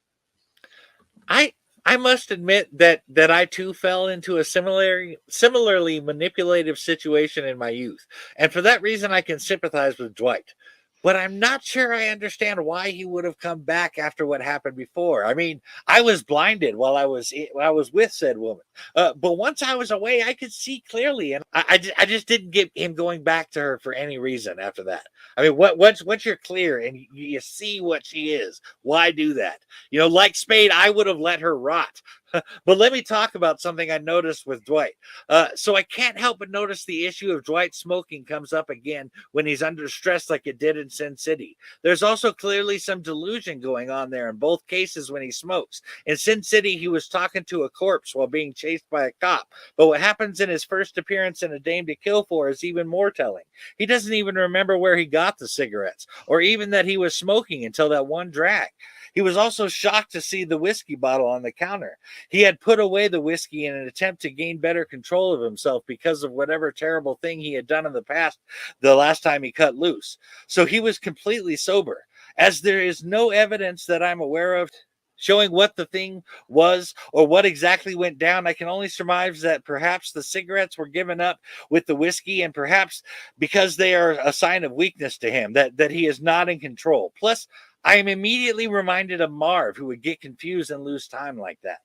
I must admit that I too fell into a similarly manipulative situation in my youth, and for that reason I can sympathize with Dwight. But I'm not sure I understand why he would have come back after what happened before. I mean, I was blinded while I was with said woman. But once I was away, I could see clearly, and I just didn't get him going back to her for any reason after that. I mean, once you're clear and you see what she is, why do that? You know, like Spade, I would have let her rot. But let me talk about something I noticed with Dwight. So I can't help but notice the issue of Dwight smoking comes up again when he's under stress like it did in Sin City. There's also clearly some delusion going on there in both cases when he smokes. In Sin City, he was talking to a corpse while being chased by a cop. But what happens in his first appearance in A Dame to Kill For is even more telling. He doesn't even remember where he got the cigarettes, or even that he was smoking until that one drag. He was also shocked to see the whiskey bottle on the counter. He had put away the whiskey in an attempt to gain better control of himself because of whatever terrible thing he had done in the past, the last time he cut loose. So he was completely sober. As there is no evidence that I'm aware of showing what the thing was or what exactly went down, I can only surmise that perhaps the cigarettes were given up with the whiskey, and perhaps because they are a sign of weakness to him, that he is not in control. Plus, I am immediately reminded of Marv, who would get confused and lose time like that.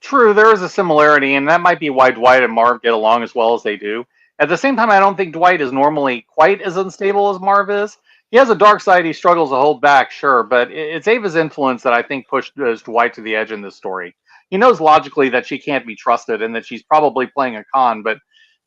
True, there is a similarity, and that might be why Dwight and Marv get along as well as they do. At the same time, I don't think Dwight is normally quite as unstable as Marv is. He has a dark side he struggles to hold back, sure, but it's Ava's influence that I think pushed Dwight to the edge in this story. He knows logically that she can't be trusted and that she's probably playing a con, but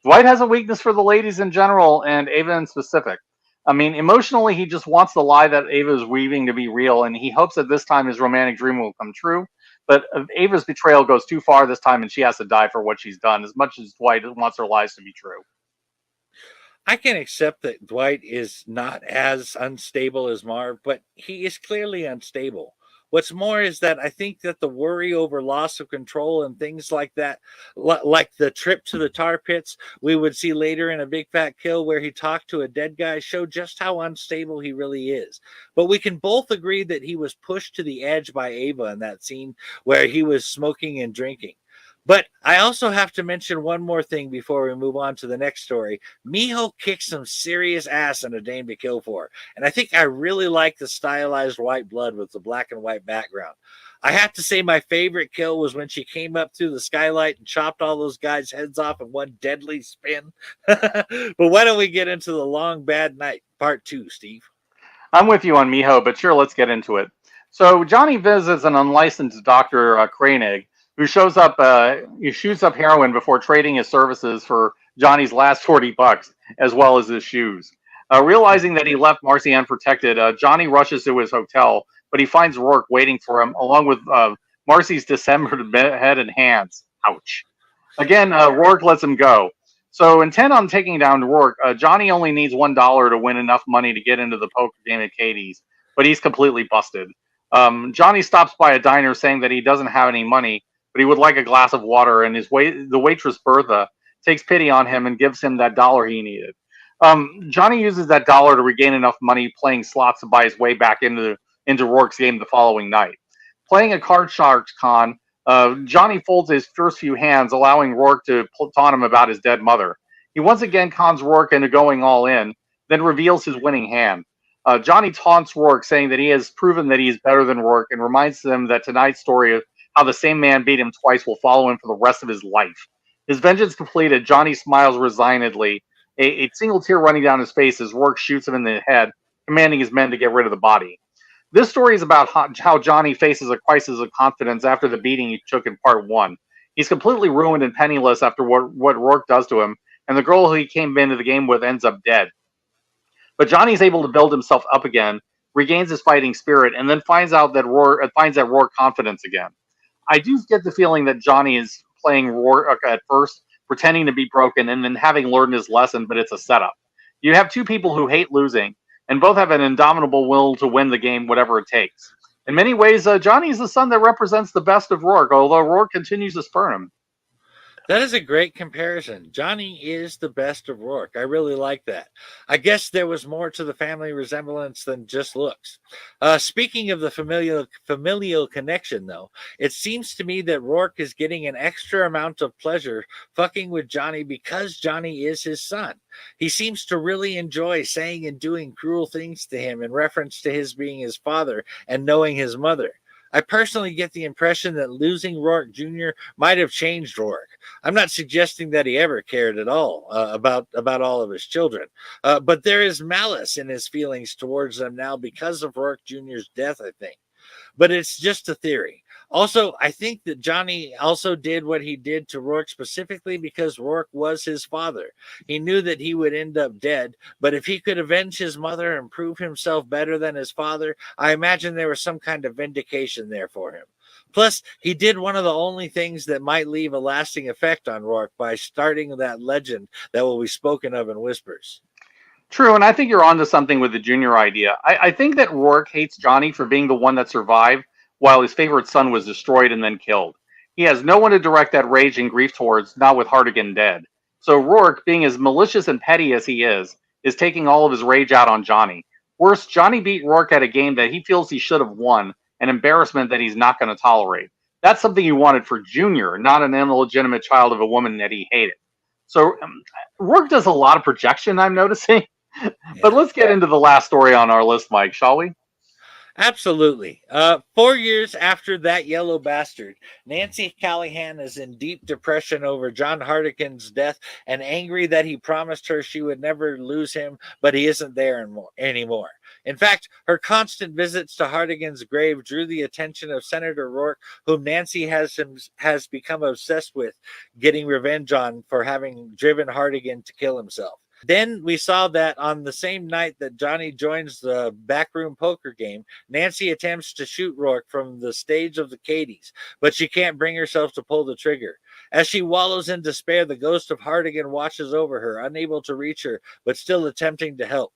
Dwight has a weakness for the ladies in general and Ava in specific. I mean, emotionally, he just wants the lie that Ava is weaving to be real, and he hopes that this time his romantic dream will come true. But Ava's betrayal goes too far this time, and she has to die for what she's done, as much as Dwight wants her lies to be true. I can accept that Dwight is not as unstable as Marv, but he is clearly unstable. What's more is that I think that the worry over loss of control and things like that, like the trip to the tar pits we would see later in A Big Fat Kill where he talked to a dead guy, show just how unstable he really is. But we can both agree that he was pushed to the edge by Ava in that scene where he was smoking and drinking. But I also have to mention one more thing before we move on to the next story. Miho kicked some serious ass in A Dame to Kill For, and I think I really like the stylized white blood with the black and white background. I have to say my favorite kill was when she came up through the skylight and chopped all those guys' heads off in one deadly spin. But why don't we get into The Long Bad Night, Part 2, Steve? I'm with you on Miho, but sure, let's get into it. So Johnny visits an unlicensed Dr. Koenig, who shows up, he shoots up heroin before trading his services for Johnny's last $40, as well as his shoes. Realizing that he left Marcy unprotected, Johnny rushes to his hotel, but he finds Rourke waiting for him, along with Marcy's dismembered head and hands. Ouch. Again, Rourke lets him go. So intent on taking down Rourke, Johnny only needs $1 to win enough money to get into the poker game at Katie's, but he's completely busted. Johnny stops by a diner saying that he doesn't have any money, but he would like a glass of water, and the waitress Bertha takes pity on him and gives him that dollar he needed. Johnny uses that dollar to regain enough money playing slots to buy his way back into Rourke's game the following night. Playing a card sharks con, Johnny folds his first few hands, allowing Rourke to taunt him about his dead mother. He once again cons Rourke into going all in, then reveals his winning hand. Johnny taunts Rourke, saying that he has proven that he is better than Rourke, and reminds them that tonight's story of how the same man beat him twice will follow him for the rest of his life. His vengeance completed, Johnny smiles resignedly, a single tear running down his face as Rourke shoots him in the head, commanding his men to get rid of the body. This story is about how Johnny faces a crisis of confidence after the beating he took in part 1. He's completely ruined and penniless after what Rourke does to him, and the girl who he came into the game with ends up dead. But Johnny's able to build himself up again, regains his fighting spirit, and then finds that Rourke confidence again. I do get the feeling that Johnny is playing Rourke at first, pretending to be broken, and then having learned his lesson, but it's a setup. You have two people who hate losing, and both have an indomitable will to win the game, whatever it takes. In many ways, Johnny is the son that represents the best of Rourke, although Rourke continues to spurn him. That is a great comparison. Johnny is the best of Rourke. I really like that. I guess there was more to the family resemblance than just looks. Speaking of the familial connection, though, it seems to me that Rourke is getting an extra amount of pleasure fucking with Johnny because Johnny is his son. He seems to really enjoy saying and doing cruel things to him in reference to his being his father and knowing his mother. I personally get the impression that losing Rourke Jr. might have changed Rourke. I'm not suggesting that he ever cared at all about all of his children, but there is malice in his feelings towards them now because of Rourke Jr.'s death, I think. But it's just a theory. Also, I think that Johnny also did what he did to Rourke specifically because Rourke was his father. He knew that he would end up dead, but if he could avenge his mother and prove himself better than his father, I imagine there was some kind of vindication there for him. Plus, he did one of the only things that might leave a lasting effect on Rourke by starting that legend that will be spoken of in whispers. True, and I think you're onto something with the Junior idea. I think that Rourke hates Johnny for being the one that survived while his favorite son was destroyed and then killed. He has no one to direct that rage and grief towards, not with Hartigan dead. So Rourke, being as malicious and petty as he is taking all of his rage out on Johnny. Worse, Johnny beat Rourke at a game that he feels he should have won, an embarrassment that he's not going to tolerate. That's something he wanted for Junior, not an illegitimate child of a woman that he hated. So Rourke does a lot of projection, I'm noticing. But let's get into the last story on our list, Mike, shall we? Absolutely. 4 years after That Yellow Bastard, Nancy Callahan is in deep depression over John Hartigan's death and angry that he promised her she would never lose him, but he isn't there anymore. In fact, her constant visits to Hartigan's grave drew the attention of Senator Rourke, whom Nancy has become obsessed with, getting revenge on for having driven Hartigan to kill himself. Then we saw that on the same night that Johnny joins the backroom poker game, Nancy attempts to shoot Rourke from the stage of the Cadies, but she can't bring herself to pull the trigger. As she wallows in despair, the ghost of Hartigan watches over her, unable to reach her, but still attempting to help.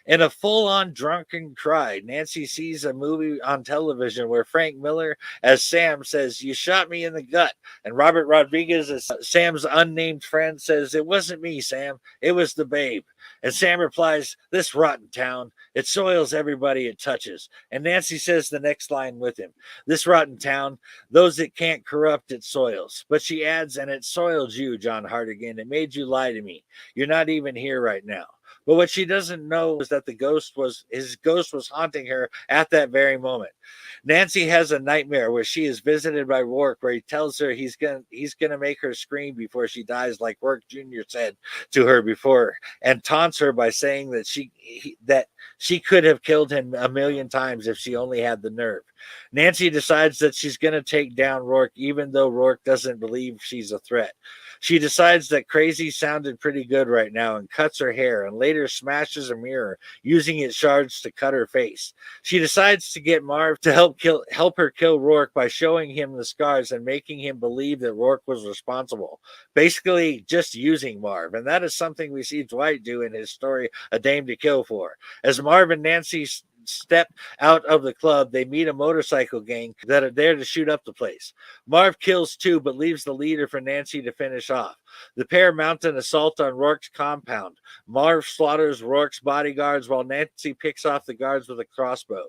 In a full-on drunken cry, Nancy sees a movie on television where Frank Miller, as Sam, says, "You shot me in the gut." And Robert Rodriguez, as Sam's unnamed friend, says, "It wasn't me, Sam. It was the babe." And Sam replies, "This rotten town, it soils everybody it touches." And Nancy says the next line with him, "This rotten town, those it can't corrupt, it soils." But she adds, "And it soiled you, John Hartigan. It made you lie to me. You're not even here right now." But what she doesn't know is that his ghost was haunting her at that very moment. Nancy has a nightmare where she is visited by Rourke, where he tells her he's gonna make her scream before she dies, like Rourke Jr. said to her before, and taunts her by saying that she could have killed him a million times if she only had the nerve. Nancy decides that she's gonna take down Rourke, even though Rourke doesn't believe she's a threat. She decides that crazy sounded pretty good right now and cuts her hair, and later smashes a mirror, using its shards to cut her face. She decides to get Marv to help her kill Rourke by showing him the scars and making him believe that Rourke was responsible. Basically, just using Marv. And that is something we see Dwight do in his story, A Dame to Kill For. As Marv and Nancy step out of the club, they meet a motorcycle gang that are there to shoot up the place. Marv kills two, but leaves the leader for Nancy to finish off. The pair mount an assault on Rourke's compound. Marv slaughters Rourke's bodyguards while Nancy picks off the guards with a crossbow.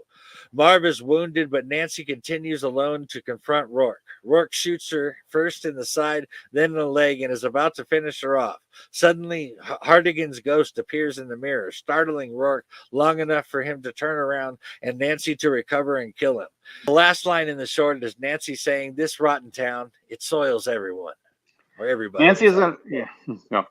Marv is wounded, but Nancy continues alone to confront Rourke. Rourke shoots her first in the side, then in the leg, and is about to finish her off. Suddenly, Hartigan's ghost appears in the mirror, startling Rourke long enough for him to turn around and Nancy to recover and kill him. The last line in the short is Nancy saying, "This rotten town, it soils everyone." Or everybody. Nancy isn't. Yeah, no.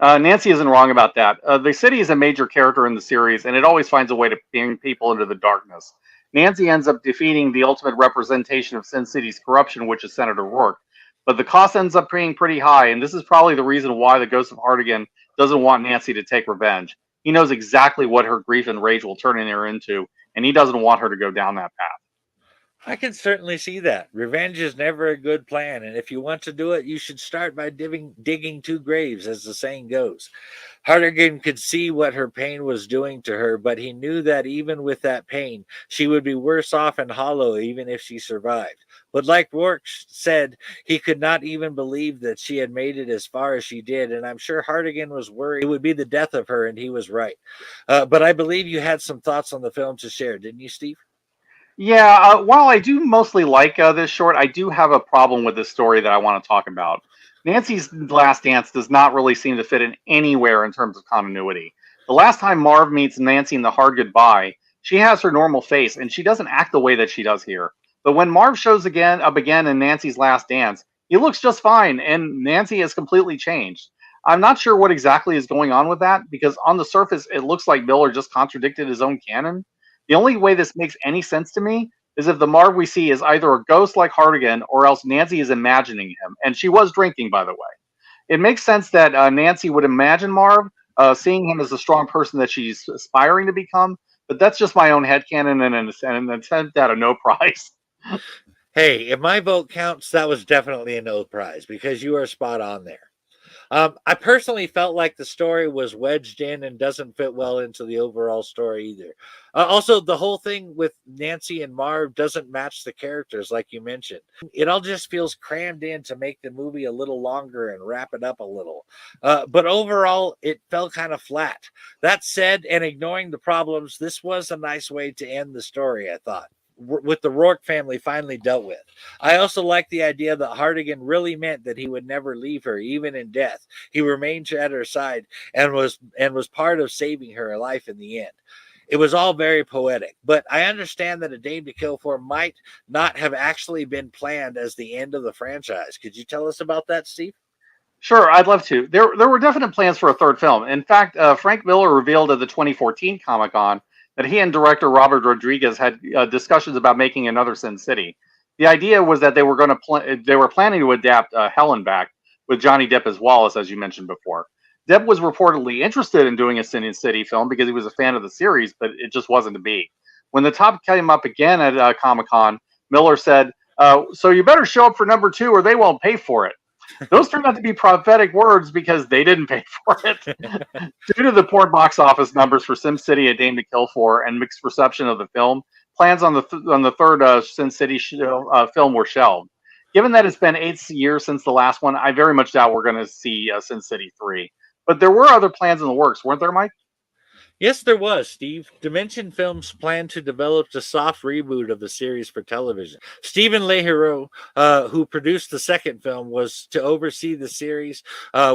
Nancy isn't wrong about that. The city is a major character in the series, and it always finds a way to bring people into the darkness. Nancy ends up defeating the ultimate representation of Sin City's corruption, which is Senator Rourke. But the cost ends up being pretty high, and this is probably the reason why the Ghost of Hartigan doesn't want Nancy to take revenge. He knows exactly what her grief and rage will turn her into, and he doesn't want her to go down that path. I can certainly see that. Revenge is never a good plan, and if you want to do it, you should start by digging two graves, as the saying goes. Hartigan could see what her pain was doing to her, but he knew that even with that pain, she would be worse off and hollow even if she survived. But like Rourke said, he could not even believe that she had made it as far as she did, and I'm sure Hartigan was worried it would be the death of her, and he was right. But I believe you had some thoughts on the film to share, didn't you, Steve? Yeah, while I do mostly like this short, I do have a problem with this story that I want to talk about. Nancy's Last Dance does not really seem to fit in anywhere in terms of continuity. The last time Marv meets Nancy in The Hard Goodbye, she has her normal face, and she doesn't act the way that she does here. But when Marv shows up again in Nancy's Last Dance, he looks just fine, and Nancy has completely changed. I'm not sure what exactly is going on with that, because on the surface, it looks like Miller just contradicted his own canon. The only way this makes any sense to me is if the Marv we see is either a ghost like Hartigan or else Nancy is imagining him. And she was drinking, by the way. It makes sense that Nancy would imagine Marv, seeing him as the strong person that she's aspiring to become. But that's just my own headcanon and an attempt at a no prize. Hey, if my vote counts, that was definitely a no prize because you are spot on there. I personally felt like the story was wedged in and doesn't fit well into the overall story either. Also, the whole thing with Nancy and Marv doesn't match the characters, like you mentioned. It all just feels crammed in to make the movie a little longer and wrap it up a little. But overall, it felt kind of flat. That said, and ignoring the problems, this was a nice way to end the story, I thought, with the Rourke family finally dealt with. I also like the idea that Hartigan really meant that he would never leave her, even in death. He remained at her side and was part of saving her life in the end. It was all very poetic, but I understand that A Dame to Kill For might not have actually been planned as the end of the franchise. Could you tell us about that, Steve? Sure, I'd love to. There were definite plans for a third film. In fact, Frank Miller revealed at the 2014 Comic-Con that he and director Robert Rodriguez had discussions about making another Sin City. The idea was that they were planning to adapt Hell and Back with Johnny Depp as Wallace, as you mentioned before. Depp was reportedly interested in doing a Sin City film because he was a fan of the series, but it just wasn't to be. When the topic came up again at Comic-Con, Miller said, "So you better show up for number 2 or they won't pay for it." Those turned out to be prophetic words because they didn't pay for it. Due to the poor box office numbers for SimCity: A Dame to Kill For and mixed reception of the film, plans on the third SimCity film were shelved. Given that it's been 8 years since the last one, I very much doubt we're going to see SimCity 3. But there were other plans in the works, weren't there, Mike? Yes, there was, Steve. Dimension Films planned to develop a soft reboot of the series for television. Stephen Leheroux, who produced the second film, was to oversee the series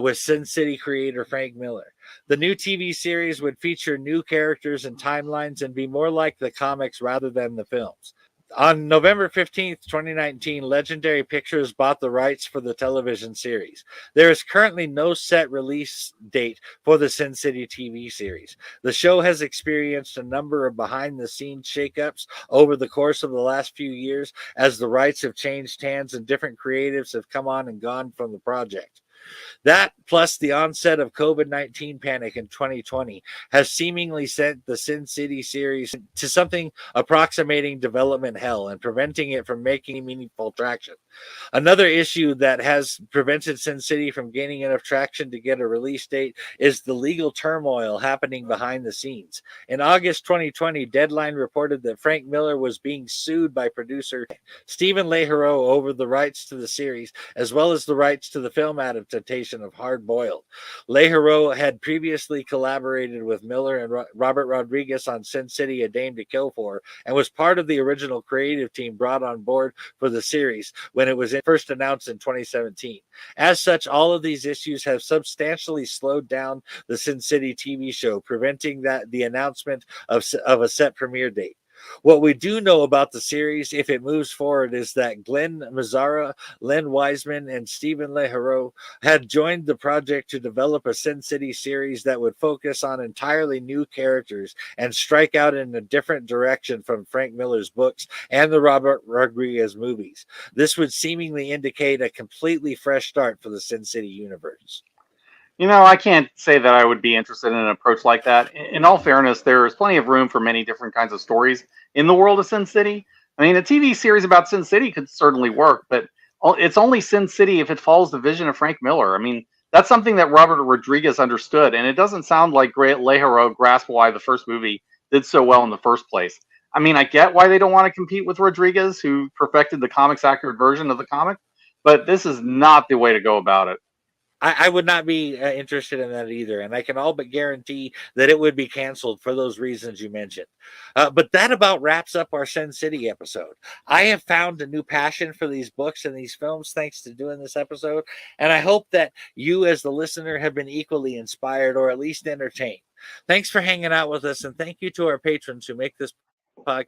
with Sin City creator Frank Miller. The new TV series would feature new characters and timelines and be more like the comics rather than the films. On November 15th, 2019, Legendary Pictures bought the rights for the television series. There is currently no set release date for the Sin City TV series. The show has experienced a number of behind-the-scenes shakeups over the course of the last few years as the rights have changed hands and different creatives have come on and gone from the project. That, plus the onset of COVID-19 panic in 2020, has seemingly sent the Sin City series to something approximating development hell and preventing it from making meaningful traction. Another issue that has prevented Sin City from gaining enough traction to get a release date is the legal turmoil happening behind the scenes. In August 2020, Deadline reported that Frank Miller was being sued by producer Stephen Leheroux over the rights to the series, as well as the rights to the film adaptation of Hard Boiled. Leheroux had previously collaborated with Miller and Robert Rodriguez on Sin City: A Dame to Kill For, and was part of the original creative team brought on board for the series when it was first announced in 2017. As such, all of these issues have substantially slowed down the Sin City TV show, preventing the announcement of a set premiere date. What we do know about the series, if it moves forward, is that Glenn Mazzara, Len Wiseman, and Stephen Leheroux had joined the project to develop a Sin City series that would focus on entirely new characters and strike out in a different direction from Frank Miller's books and the Robert Rodriguez movies. This would seemingly indicate a completely fresh start for the Sin City universe. You know, I can't say that I would be interested in an approach like that. In all fairness, there is plenty of room for many different kinds of stories in the world of Sin City. I mean, a TV series about Sin City could certainly work, but it's only Sin City if it follows the vision of Frank Miller. I mean, that's something that Robert Rodriguez understood, and it doesn't sound like Great Leheroux grasped why the first movie did so well in the first place. I mean, I get why they don't want to compete with Rodriguez, who perfected the comics accurate version of the comic, but this is not the way to go about it. I would not be interested in that either. And I can all but guarantee that it would be canceled for those reasons you mentioned. But that about wraps up our Sin City episode. I have found a new passion for these books and these films thanks to doing this episode. And I hope that you, as the listener, have been equally inspired or at least entertained. Thanks for hanging out with us. And thank you to our patrons who make this podcast